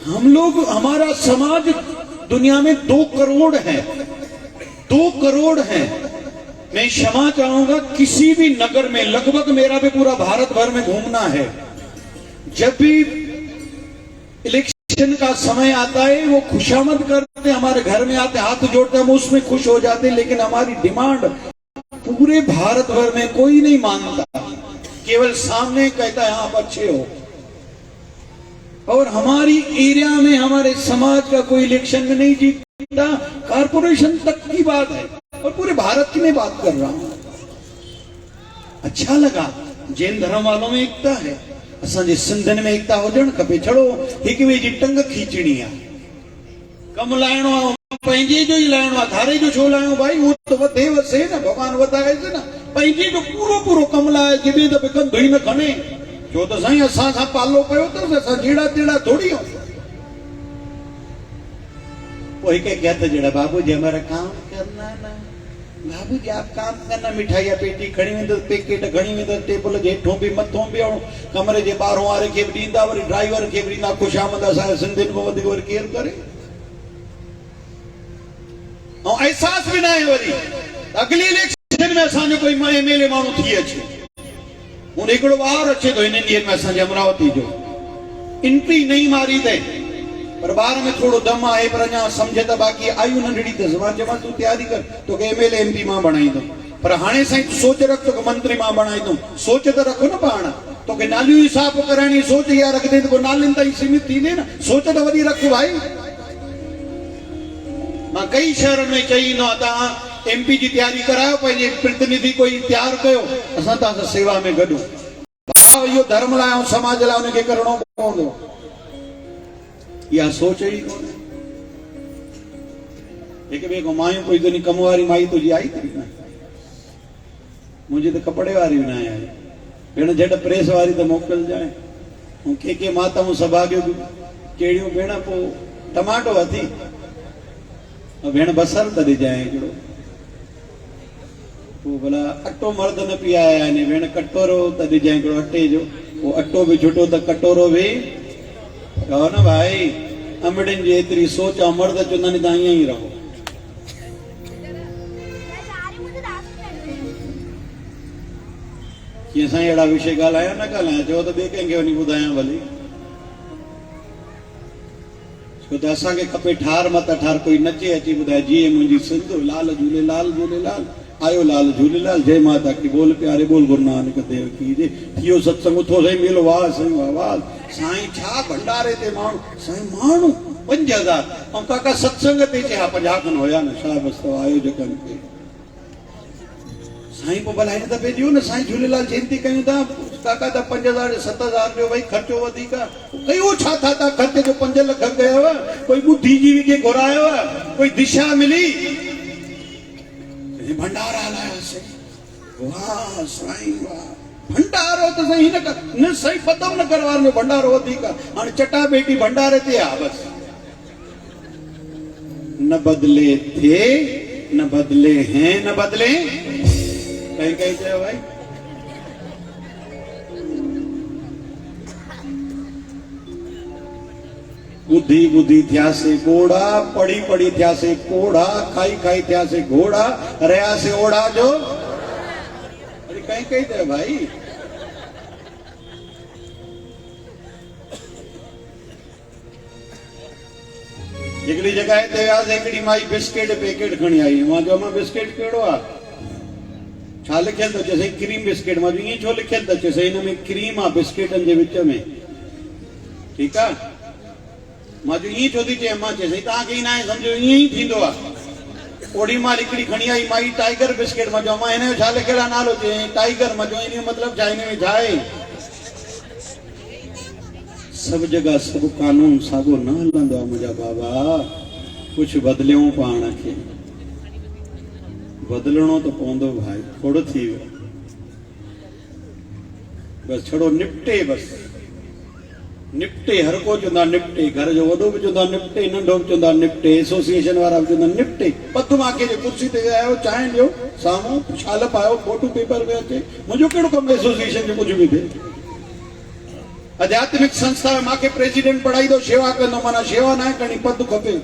हम लोग, हमारा समाज दुनिया में 2 करोड़ है, 2 करोड़ है। मैं क्षमा चाहूंगा, किसी भी नगर में, लगभग मेरा भी पूरा भारत भर में घूमना है, जब भी इलेक्शन का समय आता है वो खुशामद करते, हमारे घर में आते, हाथ जोड़ते, हम उसमें खुश हो जाते, लेकिन हमारी डिमांड पूरे भारत भर में कोई नहीं मानता, केवल सामने कहता है आप अच्छे हो। और हमारी एरिया में, हमारे समाज का कोई इलेक्शन में नहीं जीतता, कारपोरेशन तक की बात है, और पूरे भारत की मैं बात कर रहा हूं। अच्छा लगा, जैन धर्म वालों में एकता है, असांजे सिंधन में एकता हुजण खपे। छड़ो हिक ॿिए जी टंग खींचणी आहे, कमु लाइणो आहे, पंहिंजे जो ई लाइणो आहे, धारे जो छो लाइणो भाई, उहो त वधे वसे न, भॻवान वधाएसि न, पंहिंजे जो पूरो पूरो कमु लाए, जिबे त कंधु ई न खणे, छो त साईं असां सां पालो पियो अथसि, असां जहिड़ा तेड़ा थोड़ी आहियूं। पोइ हिक हथ जहिड़ा, बाबू जी हमारा काम करना ना, बाबू जी आप काम करना, मिठाई पेटी खणी वेंदो, पैकेट खणी वेंदो, टेबल जे हेठों बि मथों बि, कमरे जे ॿाहिरों वारे खे बि ॾींदा, वरी ड्राइवर खे बि ॾींदा। खुशामद असांजे सिंधियुनि खां वधीक वरी केरु करे? ऐं अहसास बि न आहे वरी अगली इलेक्शन में असांजो कोई एमएलए माण्हू थी अचे। हूं हिकिड़ो ॿार अचे थो हिन ॾींहंनि में असांजे अमरावती जो, एंट्री नहीं मारी अथई, पर ॿार में थोड़ो दम आहे, पर अञा सम्झ त बाक़ी आयु नंढड़ी अथसि। मां चवां तूं तयारी कर, तोखे एमएलए एमपी मां बणाईंदुमि, पर हाणे साईं तूं सोच रख, तोखे मंत्री मां बणाईंदुमि। सोच त रख न पाण, तोखे नालियूं ई साफ़ कराइणी, सोच इहा रखंदे त पोइ नालियुनि ताईं सीमित थींदे न, सोच त वॾी रख भाई। मां कई शहरनि में चई ईंदो आहियां, तव्हां एमपी जी तयारी करायो, पंहिंजे प्रतिनिधि कोई तयारु कयो, असां तव्हां सेवा में गॾु। इहो धर्म लाइ ऐं समाज लाइ हुनखे करणो पवंदो, इहा सोच ई कोन्हे। हिक ॿिए खां मायूं कोई तुंहिंजी कम वारी माई तुंहिंजी आई थी न, मुंहिंजी त कपिड़े वारी बि न आहे, भेण झटि प्रेस वारी त मोकिलिजांइ। ऐं के माताऊं सभागियूं कहिड़ियूं, भेण पोइ टमाटो अथी, भेण बसर त ॾिजांइ हिकिड़ो, पोइ भला अटो मर्द न पीआया आहिनि, भेण कटोरो त ॾिजांइ हिकिड़ो अटे जो, पोइ अटो बि छुटो त कटोरो बि कहो न भाई। अमड़िन जी एतिरी सोच आहे, मर्द चवंदा आहिनि तव्हां ईअं ई रहो। कीअं साईं अहिड़ा विषय ॻाल्हाया न ॻाल्हाया, चओ त ॿिए कंहिंखे वञी ॿुधायां भली, छो त असांखे खपे ठार मत ठार, कोई नचे अची ॿुधाए जीअं मुंहिंजी सिंध, लाल झूलेलाल झूलेलाल, आयो लाल झूलेलाल, जय माता की, बोल प्यारे बोल गुरु नानक देव की जय। थियो सत्संग उथो साईं मिलो, वाह साईं वाह वाह। साईं छा भंडारे ते माण्हू, साईं माण्हू 5000, ऐं काका सत्संग ते चया 50 खनि हुया न, छा बसि आयोजकनि खे। साईं पोइ भला हिन दफ़े ॾियो न, साईं झूलेलाल जयंती कयूं था, काका त 5000 7000 जो भई ख़र्चो वधीक कयो, छा था था ख़र्च जो 5 लख कयव, कोई ॿुधी जी विझे घुरायो, कोई दिशा मिली, भंडारा हलायोसीं, वाह साईं वाह। भंडारो त साईं हिन न साईं ख़तम न करवार में भंडारो वधीक, हाणे चटा बेटी भंडारे ते आहे बसि। न बदले थे, न बदले हैं, न बदले कहीं कहीं चयो भाई। बुद्धि बुद्धि थियासे घोड़ा, पढ़ी पढ़ी थियासे कोड़ा, खाई खाई थियासे घोड़ा, रया से ओढ़ा जो, अरे कहीं कहीं चयो भाई। हिकिड़ी जॻह ते वियासीं, हिकिड़ी माई बिस्किट पैकेट खणी आई, मां चयो मां बिस्किट कहिड़ो आहे, छा लिखियल अथव, चयोसि क्रीम बिस्किट। मां ईअं छो लिखियल अथव, चयोसि हिन में क्रीम आहे बिस्किटनि जे विच में, ठीकु आहे। मां चयो ईअं छो थी चए, मां चयोसि तव्हांखे ई न आहे सम्झो, ईअं ई थींदो आहे। ओड़ी मां हिकिड़ी खणी आई माई टाइगर बिस्किट, मां चयो मां हिन जो छा लिखियल आहे नालो, चई टाइगर। मां चयो इन जो मतिलबु छा, हिन में छा आहे? सभु जगह सभु कानून साॻियो न हलंदो आहे मुंहिंजा बाबा, कुझु बदिलियूं पाण खे, बदिलणो त पवंदो भाई, थोरो थी वियो बस, छड़ो निपटे बस। निपटे हर को चुंदा निपटे, घर जो वॾो बि चुंदा निपटे, नंढो बि चुंदा निपटे, एसोसिएशन वारा बि चुंदा निपटे। पधु मांखे जे कुर्सी ते आयो, चांहि ॾियो, साम्हूं छाल पायो, फोटो पेपर में अचे, मुंहिंजो कहिड़ो कमु एसोसिएशन जो कुझु बि थिए। आध्यात्मिक संस्था में मांखे प्रेसिडेंट पढ़ाई तो शेवा कंदो, माना शेवा न करणी, पधु खपे।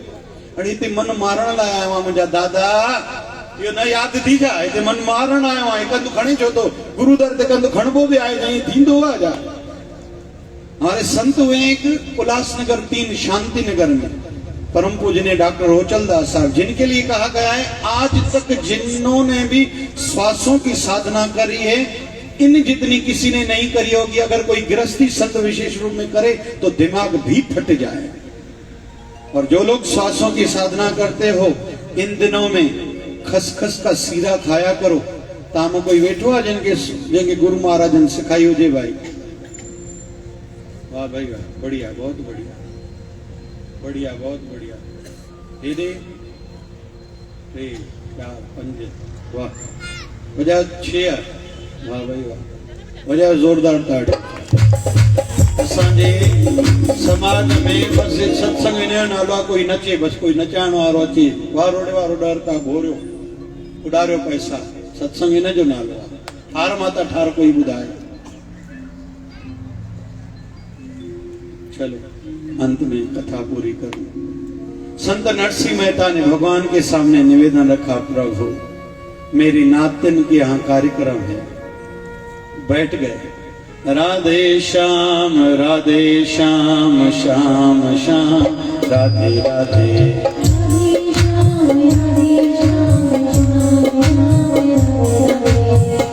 हाणे हिते मन मारण लाइ आयो आहियां मुंहिंजा दादा, इहो न यादि थी जा, हिते मन मारण आयो आहियां, कंधु खणी छो थो, गुरु दर ते कंधु खणबो बि आहे, जंहिं थींदो आहे जा। हमारे संत हुए एक उल्लासनगर 3 शांति नगर में, परम पूजनीय डॉक्टर होचल दास साहब, जिनके लिए कहा गया है आज तक जिन्होंने भी श्वासों की साधना करी है, इन जितनी किसी ने नहीं करी होगी। अगर कोई गृहस्थी संत विशेष रूप में करे तो दिमाग भी फट जाए। और जो लोग श्वासों की साधना करते हो, इन दिनों में खसखस का सीरा खाया करो। ताम कोई वेठो है जिनके गुरु महाराज ने सिखाई हो जे भाई। वाह भाई वाह, बढ़िया, बहुत बढ़िया, बढ़िया, बहुत बढ़िया। दे 3 4 5, वाह, वजह 6, वाह भाई वाह, वजह जोरदार ताड़ी। असांजे समाज में बस सत्संग इन नालो आहे, कोई नचे, बस कोई नचाइण वारो अचे, वारोड़े वारो डर का घोरियो, उडारियो पैसा, सत्संग इन जो नालो आहे। ठार माता ठार कोई ॿुधाए। चलो अंत में कथा पूरी करूं। संत नरसिंह मेहता ने भगवान के सामने निवेदन रखा, प्रभु मेरी नातिन के यहाँ कार्यक्रम है। बैठ गए। राधे श्याम श्याम श्याम, राधे राधे,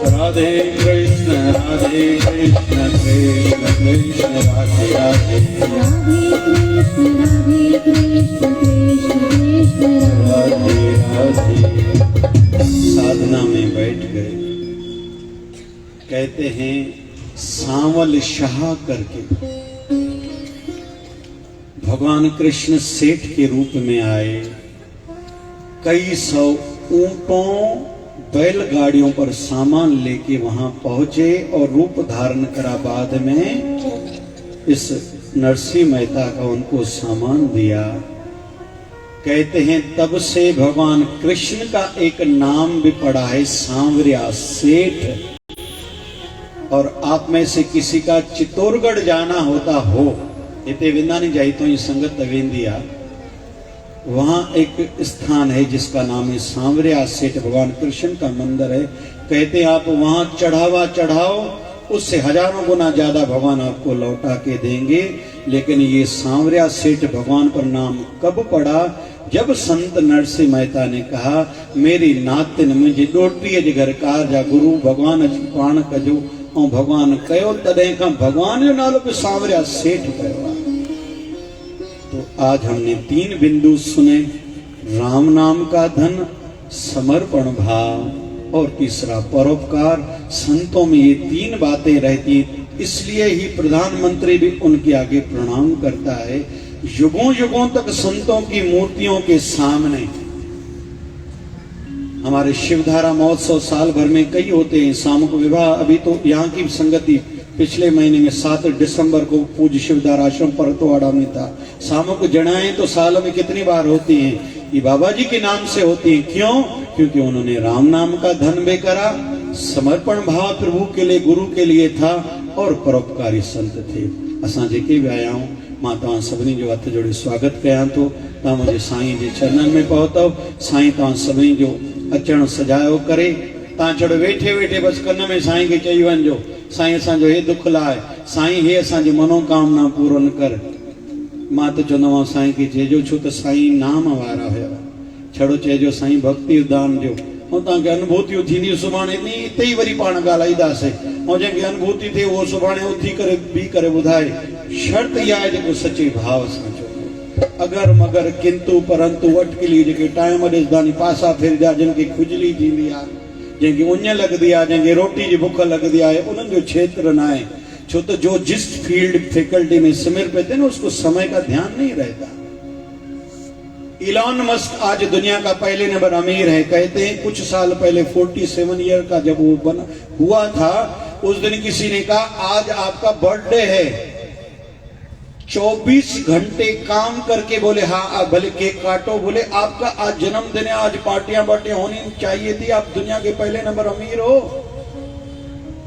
राधे कृष्ण कृष्ण कृष्ण, राधे राधे, राधे राधे। साधना में बैठ गए। कहते हैं सांवल शाह करके भगवान कृष्ण सेठ के रूप में आए। कई 100 ऊंटों बैलगाड़ियों पर सामान लेके वहां पहुंचे और रूप धारण करा। बाद में इस नरसिंह मेहता का उनको सामान दिया। कहते हैं तब से भगवान कृष्ण का एक नाम भी पड़ा है, सांवरिया सेठ। और आप में से किसी का चित्तौड़गढ़ जाना होता हो, इतने विंदानी जाई तो ये संगत वेंदिया, वहां एक स्थान है जिसका नाम है सांवरिया सेठ, भगवान कृष्ण का मंदिर है। कहते आप वहां चढ़ावा चढ़ाओ, उससे हजारों गुना ज्यादा भगवान आपको लौटा के देंगे। लेकिन ये सांवरिया सेठ भगवान पर नाम कब पड़ा? जब संत नरसिंह मेहता ने कहा मेरी नातिन मुझे डोटीअ जे घर कार जा गुरु भगवान अची पाण कजो, और भगवान कयो, तॾहिं खां भगवान जो नालो भी सांवरिया सेठ कयो आहे। तो आज हमने 3 बिंदु सुने, राम नाम का धन, समर्पण भाव, और तीसरा परोपकार। संतों में ये 3 बातें रहती, इसलिए ही प्रधानमंत्री भी उनके आगे प्रणाम करता है। युगों युगों तक संतों की मूर्तियों के सामने हमारे शिवधारा महोत्सव साल भर में कई होते हैं। सामूहिक विवाह, अभी तो यहाँ की संगति पिछले महीने में 7 दिसंबर को पूज्य शिवधारा आश्रम परतवाड़ा में था। सामूहिक जनाएं तो साल में कितनी बार होती हैं, ये बाबा जी के नाम से होती हैं। क्यों? क्योंकि उन्होंने राम नाम का धन भी करा, समर्पण भाव प्रभु के लिए, गुरु के लिए था, और परोपकारी संत थे। असां जेके भी आया हूँ, मां तव्हां सभिनी जो हथ जोड़े स्वागत कयां थो। तव्हां मुंहिंजे साईं जे चरणनि में पहुतव। साईं तव्हां सभिनी जो अचणु सजायो करे। तव्हां छड़ो वेठे वेठे बसि कन में साईं खे चई वञिजो, साईं असांजो हे दुख लाइ, साईं हे असांजी मनोकामना पूरन कर। मां त चवंदो साईं खे चइजो, छो त साईं नाम वारा हुया। छड़ो चइजो साईं भक्ति उदान जो, ऐं तव्हांखे अनुभूतियूं थींदियूं। सुभाणे हिते ई वरी पाण ॻाल्हाईंदासीं, ऐं जंहिंखे अनुभूति थिए उहो सुभाणे उथी करे बीह करे ॿुधाए। शर्त इहा आहे जेको सचे भाव सां चओ। अगर मगर किंतु परंतु अटकली जेके टाइम ॾिसंदा पासा फिरजा, जिनखे खुजली थींदी आहे, जंहिंखे उञ लॻंदी आहे, जंहिंखे रोटी जी बुख लॻंदी आहे, उन्हनि जो क्षेत्र न आहे। छो तो जो जिस फील्ड फैकल्टी में सिमर पे ना, उसको समय का ध्यान नहीं रहता। इलॉन मस्क आज दुनिया का पहले नंबर अमीर है। कहते हैं कुछ साल पहले 47 ईयर का जब वो हुआ था, उस दिन किसी ने कहा आज आपका बर्थडे है। 24 घंटे काम करके बोले हाँ आप भले केक काटो, बोले आपका आज जन्मदिन है, आज पार्टियां होनी चाहिए थी, आप दुनिया के पहले नंबर अमीर हो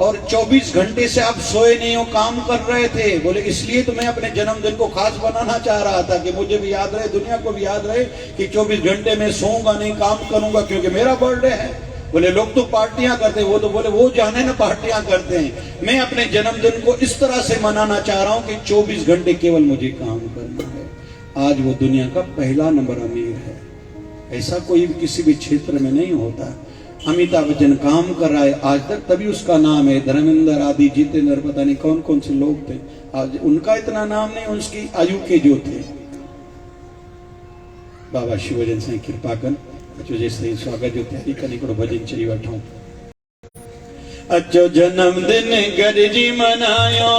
और 24 घंटे से आप सोए नहीं हो, काम कर रहे थे। बोले इसलिए तो मैं अपने जन्मदिन को खास बनाना चाह रहा था कि मुझे भी याद रहे, दुनिया को भी याद रहे कि 24 घंटे में सोऊंगा नहीं, काम करूंगा क्योंकि मेरा बर्थडे है। बोले लोग तो पार्टियां करते हैं, वो तो बोले वो जाने ना पार्टियां करते हैं, मैं अपने जन्मदिन को इस तरह से मनाना चाह रहा हूं कि 24 घंटे केवल मुझे काम करना है। आज वो दुनिया का पहला नंबर अमीर है, ऐसा कोई भी किसी भी क्षेत्र में नहीं होता। अमिताभ बच्चन काम कर रहा है आज तक, तभी उसका नाम है। धर्मेंद्र आदि, जितेंद्र, पता नहीं कौन कौन से लोग थे, आज उनका इतना नाम नहीं, उसकी आयु के जो थे। बाबा शिवजन से कृपा कर अचो जैसे स्वागत जो तैयारी करने को भजन चली बैठा। अचो जन्मदिन गरजी मनायो,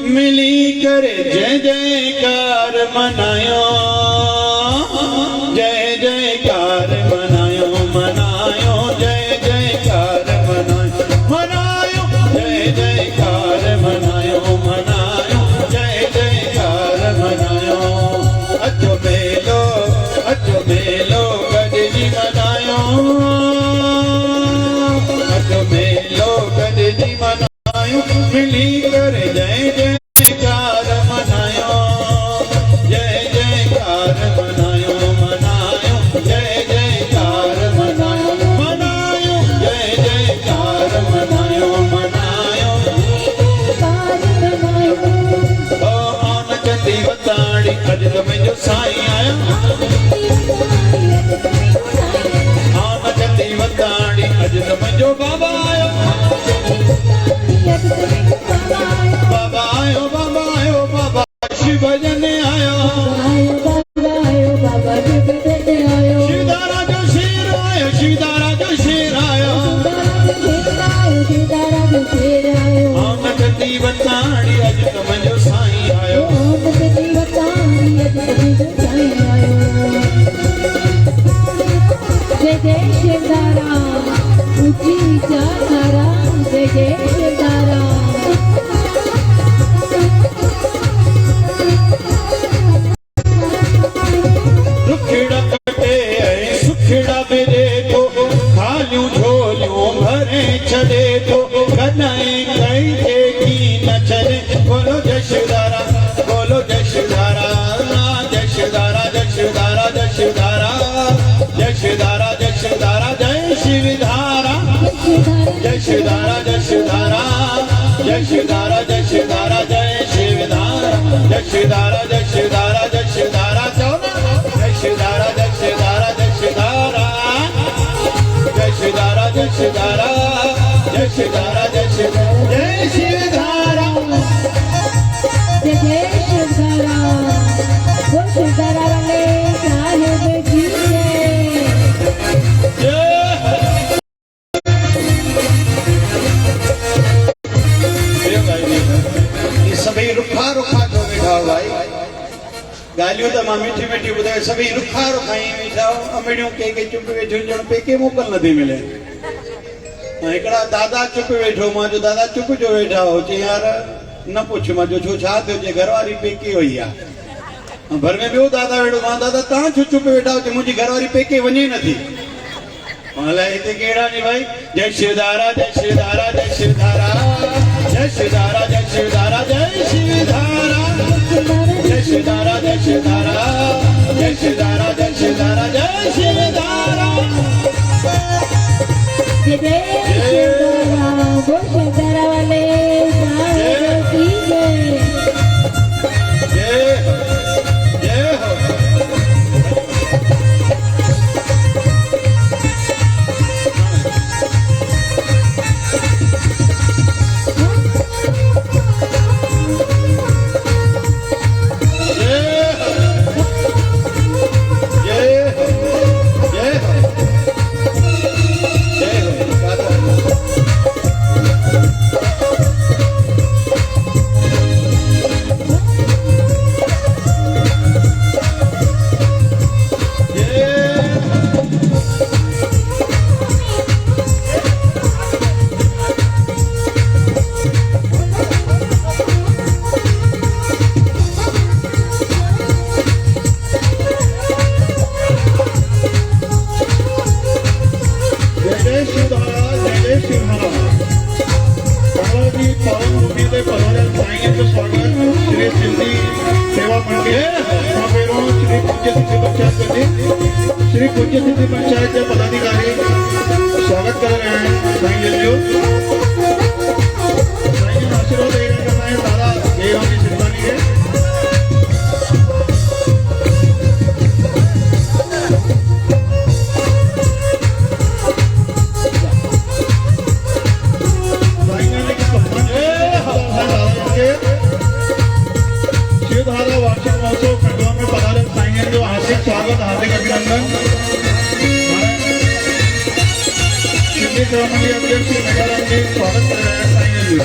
मिली कर जय जयकार मनायो, जय जयकार मनायो मनायो, जय जयकार मनायो मनायो, जय जयकार मनायो मनायो, जय जयकार मनायो। अचो मेलो गडजी मनायो, अचो मेलो गडजी मनायो, मिली कर जय जयकार मनायो, जय जयकार मनायो मनायो, जय जयकार मनायो मनायो, जय जयकार मनायो मनायो। ओ आन चंदी वताड़ी अज तुम्हें जो साईं आया, आन चंदी वताड़ी अज तुम्हें जो बाबा आयो, बाबा आयो, बाबा आयो, बाबा शिव भजन आयो, शिवदारा जो शेर आयो, शिवदारा जो शेर आयो, आन चंदी वताड़ी अज तुम्हें जो साईं आयो, जय जय शिवदारा ऊंची विचारधारा, जय जय शिवदारा। दुखड़ा कटे सुखड़ा मेरे तो, खालियों झोलियों भरे चले तो, कन्हई कई देखी न चले। बोलो जय शिवदारा, बोलो जय शिवदारा, जय शिवदारा, जय शिवदारा, जय शिवदारा, जय शिवदारा, जय शिवदारा, जय शिवधारा, जय शिवधारा, जय शिवधारा, जय शिवधारा, जय शिवधारा, जय शिवधारा, जय शिवधारा, जय शिवधारा, जय शिवधारा, जय शिवधारा, जय शिवधारा, जय शिवधारा, जय शिवधारा, जय शिवधारा, जय शिवधारा, जय शिवधारा, जय शिवधारा, जय जय शिवधारा। वो शिवधारा वाले साहेब जी सभी रुखा रुखा जो बैठा हो भाई, गालियों तो मां मीठी मीठी ॿुधाए, सभी रुखा रुखा ही वेठा हो, अमड़ियों के चुप वेठो ॼण पेके मोकल नथी मिले। हिकिड़ा दादा चुप वेठो, मां जो दादा चुप जो वेठा हो, चई यार न पुछ, मां जो छो छा थियो, घरवारी पेके वई आहे। घर में ॿियो दादा वेठो, मां दादा तव्हां छो चुप वेठा हो, मुंहिंजी घरवारी पेके वञे नथी। अलाए हिते कहिड़ा नी भाई। जय शिवधारा, जय शिवधारा, जय शिवधारा, जय शिवधारा, जय शिवधारा, जय शिवधारा, जय शिवधारा, जय शिवधारा, जय शिवधारा, जय शिवधारा, जय शिवधारा, जय जय शिवधारा। वो शिवधारा वाले साहेब की जय, जय जय हो। श्री पूज्य सिद्धि पंचायत के पदाधिकारी स्वागत कर रहे हैं। साईं जी आशीर्वाद दे रहे हैं सारा देवानी सिद्धानी के। शिवधारा वार्षिक महोत्सव खंडवा में पधारे साईं जो हार्दिक स्वागत, हार्दिक अभिनंदन। सिद्धि सेवा मंडली अध्यक्ष मेघाराम जी स्वागत कर रहे हैं साईं जी।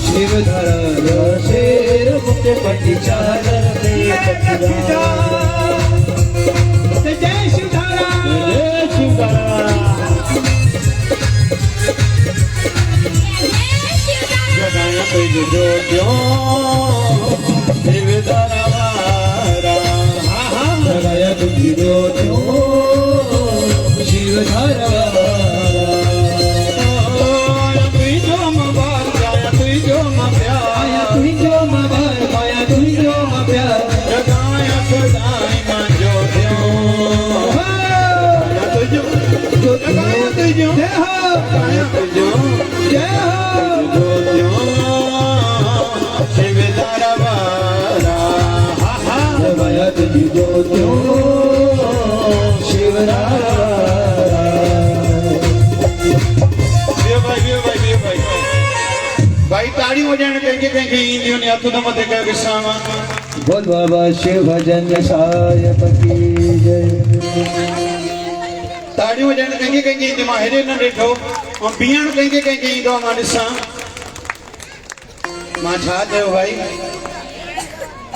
शिवधारा शेर मुख पंडी चादर में रख जा। जय शिवधारा, जय शिवधारा। जगाया कोई जो क्यों शिवधारा वारा, जगाया कोई जो क्यों शिवधारा वारा। भाई ताड़ी हो जाने कहीं इंदियों ने हाथों मत देखा विश्राम। बोल बाबा शिव भजन सायब की जय। ताड़ी हो जाने कहीं इंदी माहिरे न देखो और बियान कहीं इंदो हमारे सा मां छा दे भाई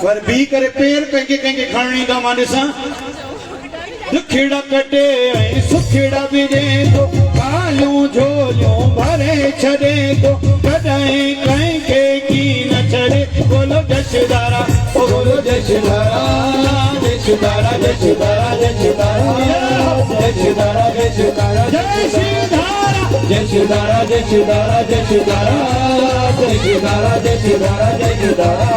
पर बी करे पैर कहीं खड़नी दो हमारे सा। दुखड़ा कटे ऐं सुखड़ा विझे तो कालियूं झोलियूं भरे छॾे तो कॾहिं कंहिंखे की न छॾे। बोलो जशधारा, बोलो जशधारा, जशधारा, जशधारा, जशधारा, जशधारा, जशधारा, जय शिवधारा, जशधारा, जशधारा, जशधारा, जशधारा, जशधारा, जशधारा।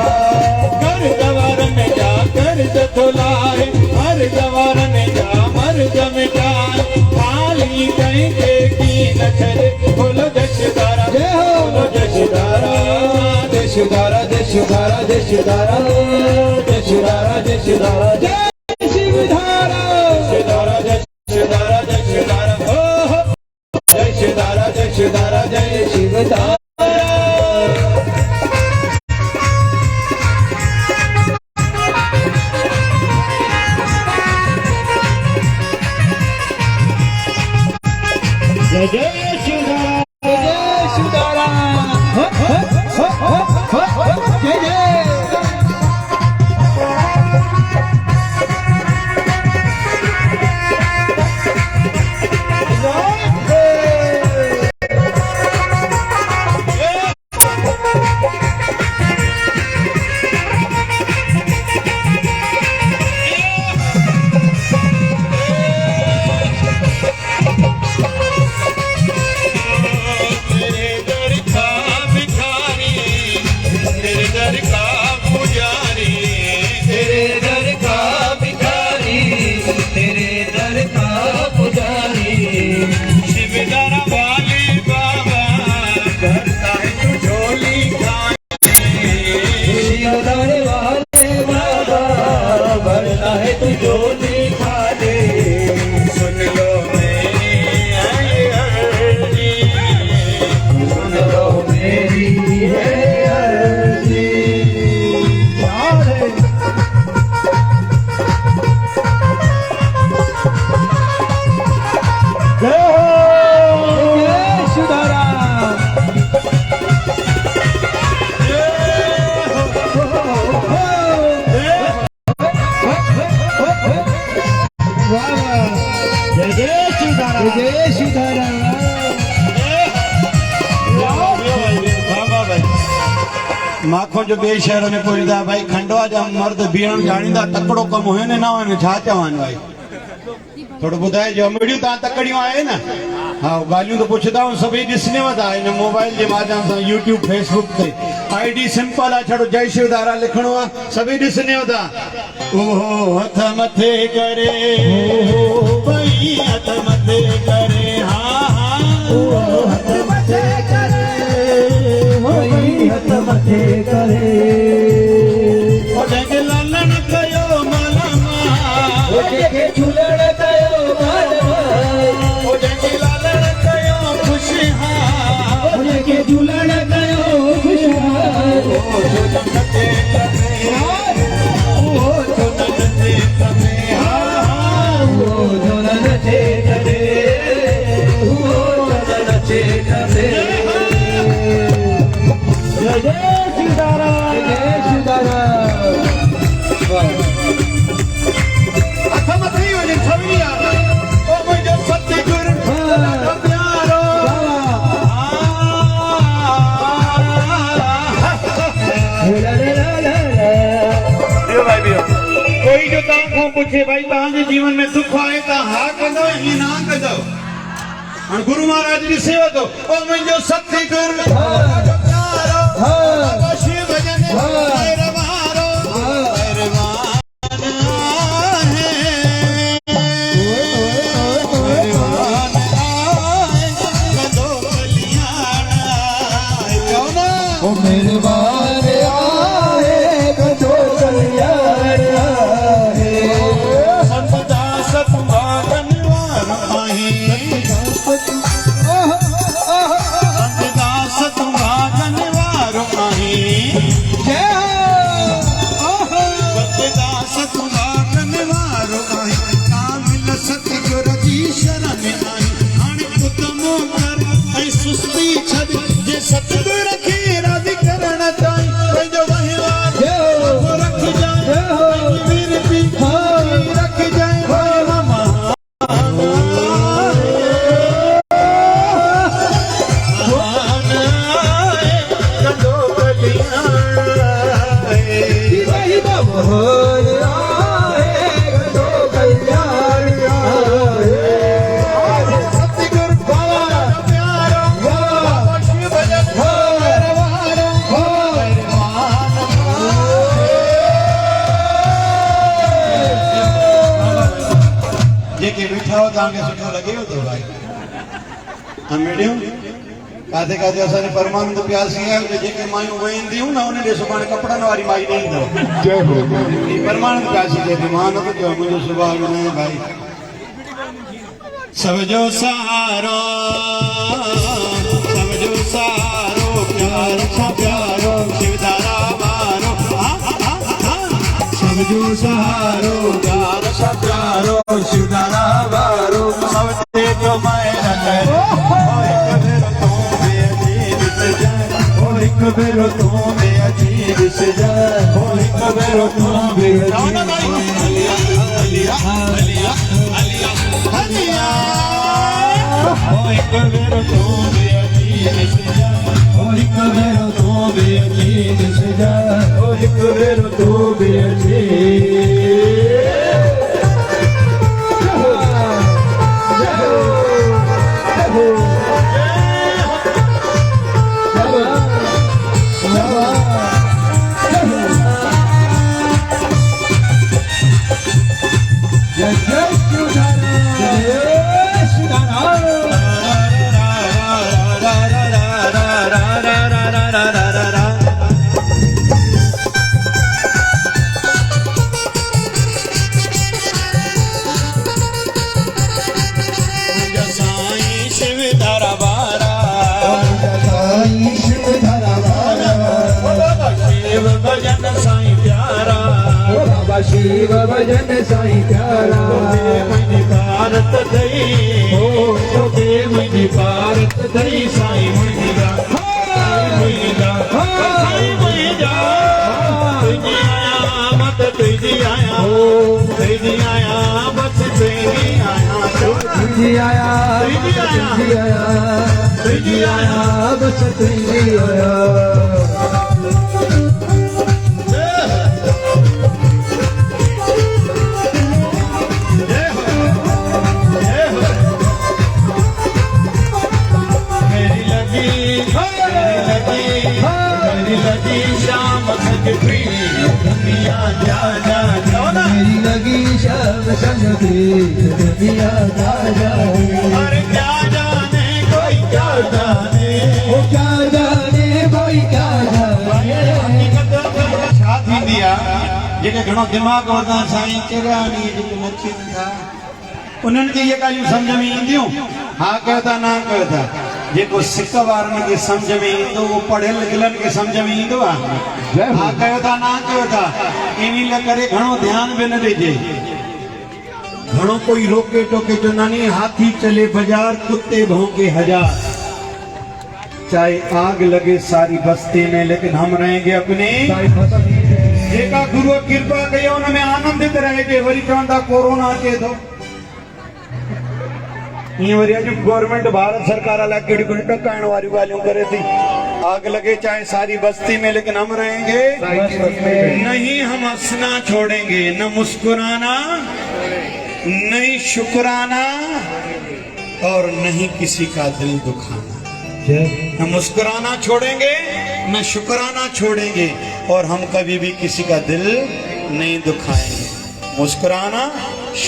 कर दवारन जा कर्ज थोलाए, हर दवारन जा मर्द मिटाए, खाली कंहिंखे की न छॾे। बोलो जशधारा, बोलो जशधारा, जशधारा, जशधारा, जशधारा, जशधारा, जशधारा, जय शिवधारा, जशधारा, जशधारा, जशधारा, हो जशधारा, जशधारा, जय शिवधारा। जय जय शिवधारा, जय शिवधारा, हो जय जय। तेरे दर का पुजारी शिवदर वाले बाबा भरता है तू झोली खाने शिवदर वाले बाबा भरता है तू झोली खाने सुन लो मेरी अर्जी सुन लो मेरी है अर्जी माखो जो बे शहर में पुजदा भाई खंडवा जा मर्द बीहण जाणींदा तकड़ो कम हुयो ने ना हुयो छा चवान भाई थोड़ो बुधाए जो अमड़ियूं ता तकड़ियूं आए ना हाँ गालियूं तो पुछदा हूं सभी दिसने वदा इन मोबाइल के माध्यम से यूट्यूब फेसबुक पे आईडी सिंपल आ छड़ो जय शिवधारा लिखणो आ सभी दिसने वदा ओहो हथ मथे करे ओ भाई हथ मथे करे हाँ हाँ ओ हथ मथे करे वही हथ मथे करे ओ जंग लालन कयो मलमा ओ जेके झूलण कयो मालवा ओ जंग लालन कयो खुशहाल ओ जेके झूलण कयो खुशहाल ओ जो नचे करे ओ जो नचे करे हाँ हाँ ओ जो नचे करे ओ जो नचे करे जय शिवधारा जय शिवधारा हथ मथे वञे छवरी आ ओ मुंहिंजो सतगुर ॾाढो प्यारो कोई जो तव्हां खां पुछे भाई तव्हांजे जीवन में दुख आहे तव्हां हा कंदव या ना कंदव हाणे गुरु महाराज जी सेवा तो ओ मुंहिंजो सतगुर ॾाढो प्यारो बाबा शिव भजन भैरवारो भैरवान ओ मेरे बार आए गदो कल्याण आए संतदास तुम्हारन वाही संतदास तुम्हारन वाही संतदास तुम्हारन वाही कामिल सतगुर जी शरण आई हाणे कुतमो कर ऐं सुस्ती छॾ जे सतगुर खे राज़ी करण ताईं पंहिंजो वहिंवार रख जाए विरती रख जाए मोहन आए गदो कल्याण आए सतगुर बाबा प्यारो बाबा शिव भजन भैरवानो जेके मीठा हो तव्हांखे सुठो लॻेव थो भाई अमेड़ियूं काथे काथे असांजे परमानंद प्यासी आहे जेके मायूं वेंदियूं न उन ॾे सुभाणे कपिड़नि वारी माई ॾींदव परमानंद प्यासी चए मां न चयो मुंहिंजो सुभाउ न भाई सब जो सहारो प्यार सा प्यारो शिवधारा मारो सब जो सहारो प्यार सा प्यारो शिवधारा मारो सब ते जो मायरा करे एक बेरो तू बेअजीब से जाए ओ एक बेरो तू बेअजीब ओ एक बेरो तू बेअजीब से जाए ओ एक बेरो तू बेअजीब से जाए ओ एक बेरो तू बेअजीब जय शिव भजन साईं प्यारा मुंहिंजी भारत दई हो तोखे मुंहिंजी भारत दई साईं मुंहिंजा साईं मुंहिंजा तुंहिंजी आया मत तुंहिंजी आया तुंहिंजी आया बस तुंहिंजी आया तुझी आया तुझी आया बस तुझी आया श्याम संग दुनिया जा जा मेरी लगी शाम संग दुनिया जा जा अरे क्या जाने कोई क्या जाने वो क्या जाने कोई क्या जाने छा थींदी आहे जेके घणो दिमाग़ वधां साईं चिरानी जेके नचनि था उन्हनि खे इहे ॻाल्हियूं सम्झ में ईंदियूं हा कयो था ना कयो था जेको सिक वारनि खे सम्झ में ईंदो उहो पढ़ियल लिखियलनि खे सम्झ में ईंदो आहे हा कयो था ना कयो था इन करे घणो ध्यानु बि न ॾिजे घणो कोई रोके टोके चवंदा नी हाथी चले बाजार कुत्ते भौंके हजार चाहे आग लगे सारी बस्ती में लेकिन हम रहेंगे अपने जेका गुरु कृपा कई उन में आनंदित रहिजे वरी चवंदा कोरोना अचे थो ईअं वरी अॼु गवर्नमेंट भारत सरकार अलाए कहिड़ी कहिड़ी टकाइण वारियूं ॻाल्हियूं करे थी आग लगे चाहे सारी बस्ती में लेकिन हम रहेंगे नहीं हम हंसना छोड़ेंगे न मुस्कुराना नहीं शुक्राना और नहीं किसी का दिल दुखाना न मुस्कुराना छोड़ेंगे न शुक्राना छोड़ेंगे और हम कभी भी किसी का दिल नहीं दुखाएंगे मुस्कुराना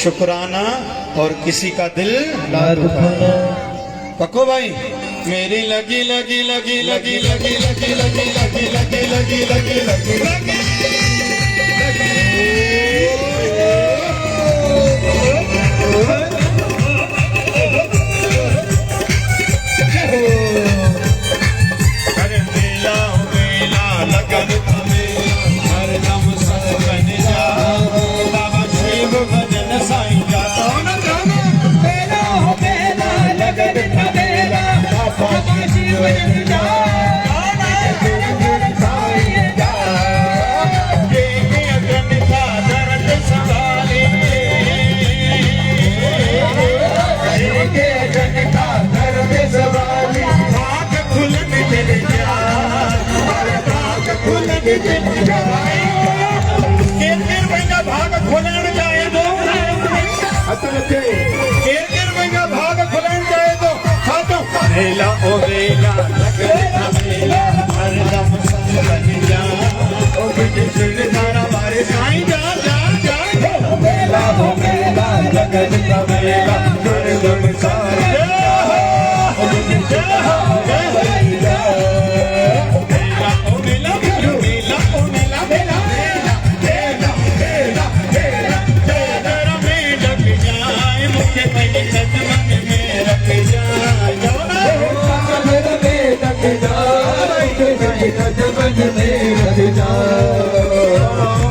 शुक्राना और किसी का दिल ना दुखाना पक्को भाई मेरी लगी लगी लगी लगी लगी लगी लगी लगी लगी लगी लगी लगी लगी अरे मेला मेला लगन हर दम संग बन जा बाबा शिव भजन साईं जाता मेला हो मेला लगन था मेला बाबा शिव भजन जा भाग खोलण चाहे तो भाग खोलण चाहे तो खातो मेला ओ मेला मेला हर दम संग बन जा ओ बिजल धारा मारे साईं जा जा जा मेला ओ मेला लगन का मेला हर दम संग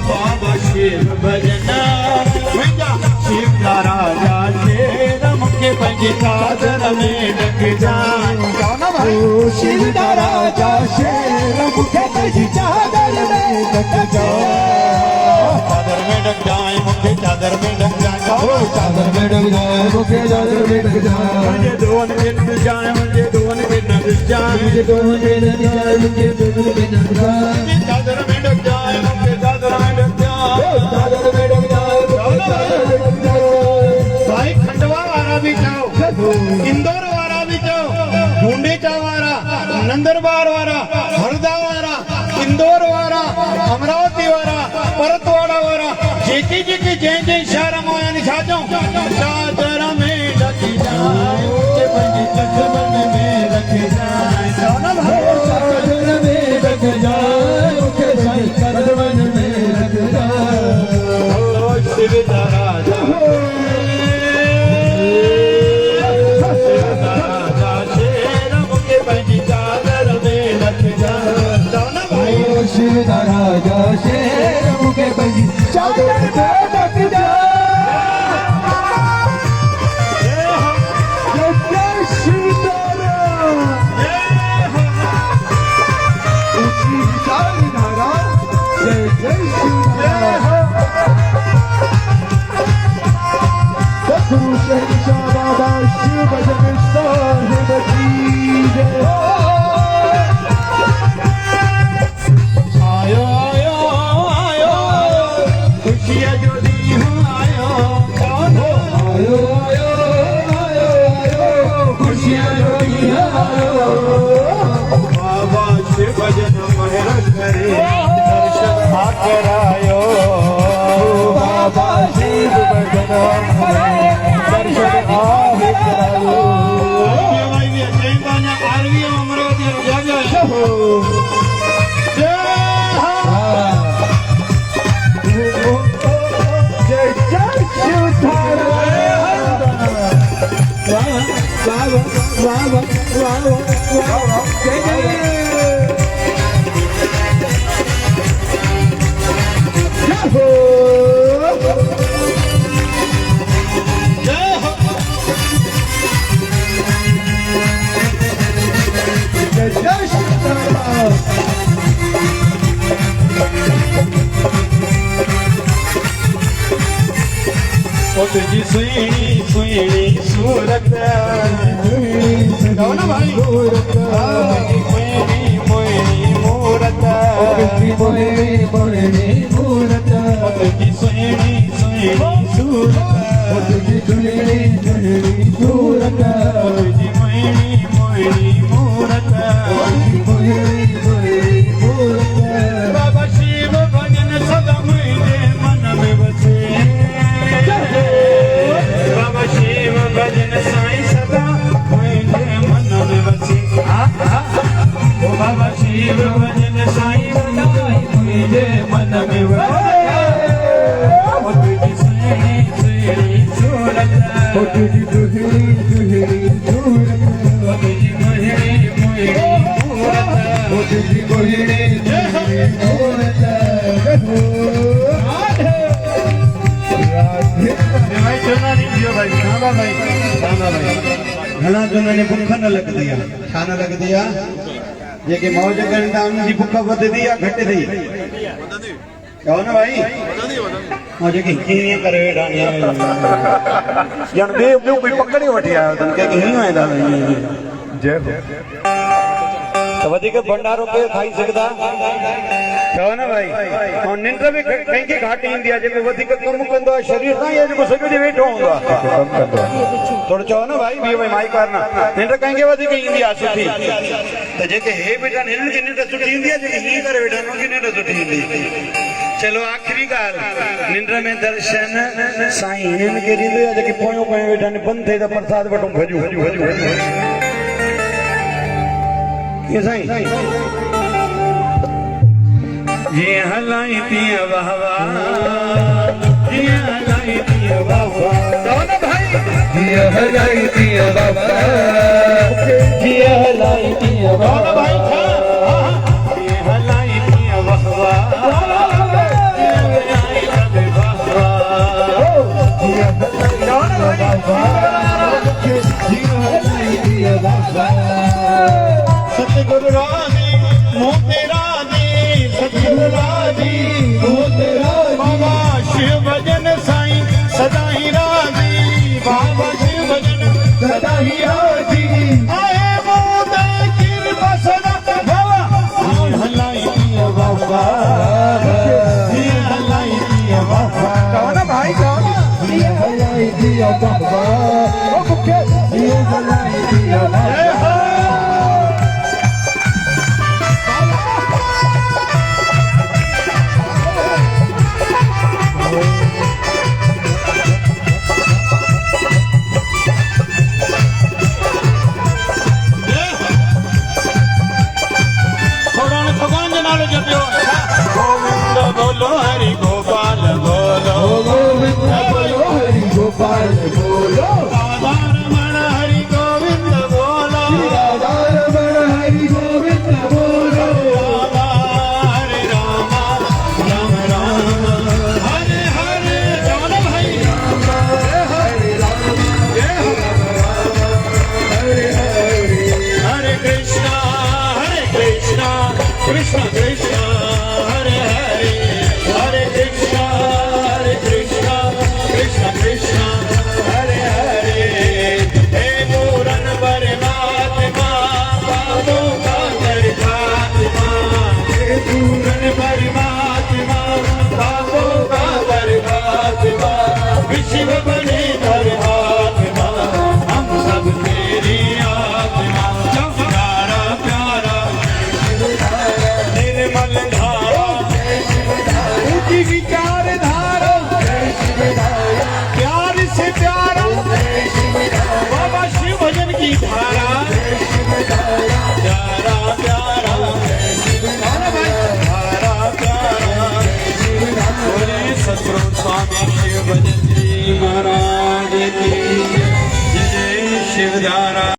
बाबा शिव भजना शिव राजा शेर मुखे पंहिंजी चादर में ढक जाए शिव राजा शेर मुखे पंहिंजी चादर में ढक चादर में ढक जाए मुखे चादर में ढक जाए चादर में ढक जाए मुखे चादर में ढक जाए मुझे दोन के न जाए मुझे दोन के न जाए मुझे दोन के न जाए मुझे दोन के न जाए चादर में ढक जाए मुखे चादर में ढक जाए चादर में ढक जाए भाई खंडवा वाला भी चाहो इंदौर वाला भी चाहो ढूंढीचा वाला नंदरबार वाला हरदा वाला इंदौर वाला अमरावती वाला परतवाड़ा वाला जेकी जेकी जंहिं जंहिं शहर में वञनि छा चऊं चादर में ढकी जाए मुझे पंहिंजी कदमन में रख जाए चादर में ढक जाए मुखे साईं कदमन में रख जाए शिव राजा शेर मुखे पंहिंजी चादर में रख जाए शिव राजा शेर मुखे पंहिंजी चादर में शहंशाह बाबा शिव भजन साहिब की जय। आयो आयो आयो खुशियाँ जो दी हूँ आयो कौन हो आयो आयो आयो आयो खुशियाँ जो दी आयो। बाबा शिव भजन महरत करे दर्शन आकर आयो बाबा शिव भजन दर्शन आहे करायो। भाई भी जय बाना आरवी अमरावती जागा जय हो जय जय शिव धारा। वाह वाह वाह वाह वाह वाह जय जय हो जय हो जय जय शिव धारा। ओ तुझी सुईणी सुईणी सूरत गाओ ना भाई तुझी सुईणी मोहिनी मूरत मोहिनी मोहिनी मूरत ओ तुझी सुईणी सुईणी सूरत तुझी सुनहरी सुनहरी सूरत ओ तुझी मोहिनी मोहिनी मूरत मोहिनी मोहिनी मूरत। बाबा शिव भजन सदा मुझे मन में बसे बाबा शिव भजन साईं सदा मुझे मन में बसे ओ बाबा शिव भजन साईं सदा मुझे मन में बसे ओ तुझी सुनहरी सुनहरी सूरत ओ तुझी सुनहरी सुनहरी सूरत ओ तुझी मोहिनी मोहिनी मूरत ओ तुझी मोहिनी मोहिनी मूरत। भाई चलना नहीं दियो भाई खाना भाई खाना भाई घणा जन ने भुख न लग दिया छा न लग दिया जेके मौज कनि था उन जी भुख वधंदी या घटि थी चओ न भाई ऐं जेके हीअं करे वेठा आहिनि ॼण ॿियो कोई पकड़े वठी आयो अथनि कंहिंखे हीअं वेंदा जय त वधीक भंडारो केरु खाई सघंदा चओ न भाई ऐं निंड बि कंहिंखे घाटी ईंदी आहे जेको वधीक कमु कंदो आहे शरीर सां या जेको सॼो ॾींहुं वेठो हूंदो आहे थोरो चओ न भाई ॿियो भाई माई करना निंड कंहिंखे वधीक ईंदी आहे सुठी त जेके हे वेठा आहिनि हिननि खे निंड सुठी ईंदी आहे जेके हीअं करे वेठा आहिनि उन्हनि खे निंड सुठी ईंदी चलो आख़िरी ॻाल्हि निंड में दर्शन साईं हिननि खे ॾींदो आहे जेके पोयों पोयों वेठा आहिनि बंदि थिए त प्रसाद वठूं भॼूं कीअं साईं जीअं हलाई तीअं वाह वाह जीअं हलाई तीअं वाह वाह चओ न भाई जिया हलाई दिया बाबा जिया हलाई दिया चओ न बाबा भाई जीअं हलाई तीअं वाह वाह जीअं हलाई तीअं वाह वाह जिया हलाई दिया बाबा सतगुरु राजी मोते राजी सतगुरु राजी मोते राजी बाबा शिव भजन साईं सदा ही राजी बाबा शिव भजन सदा ही राजी आए मोते कृपा सदा बाबा जीअं हलाई तीअं बाबा जीअं हलाई तीअं बाबा चओ न भाई चओ न जिया हलाई दिया बाबा ओ मुखे जिया हलाई दिया जय बाबा हो भगवान जे नाले जपियो गोविंद बोलो हरि गोपाल बोलो गोविंद बोलो हरि गोपाल बोलो राधा रमण हरि गोविंद बोलो राधा रमण हरि गोविंद बोलो राधा हरे राम राम राम हरे हरे जवान भाई हरे राम हरे कृष्णा कृष्ण कृष्ण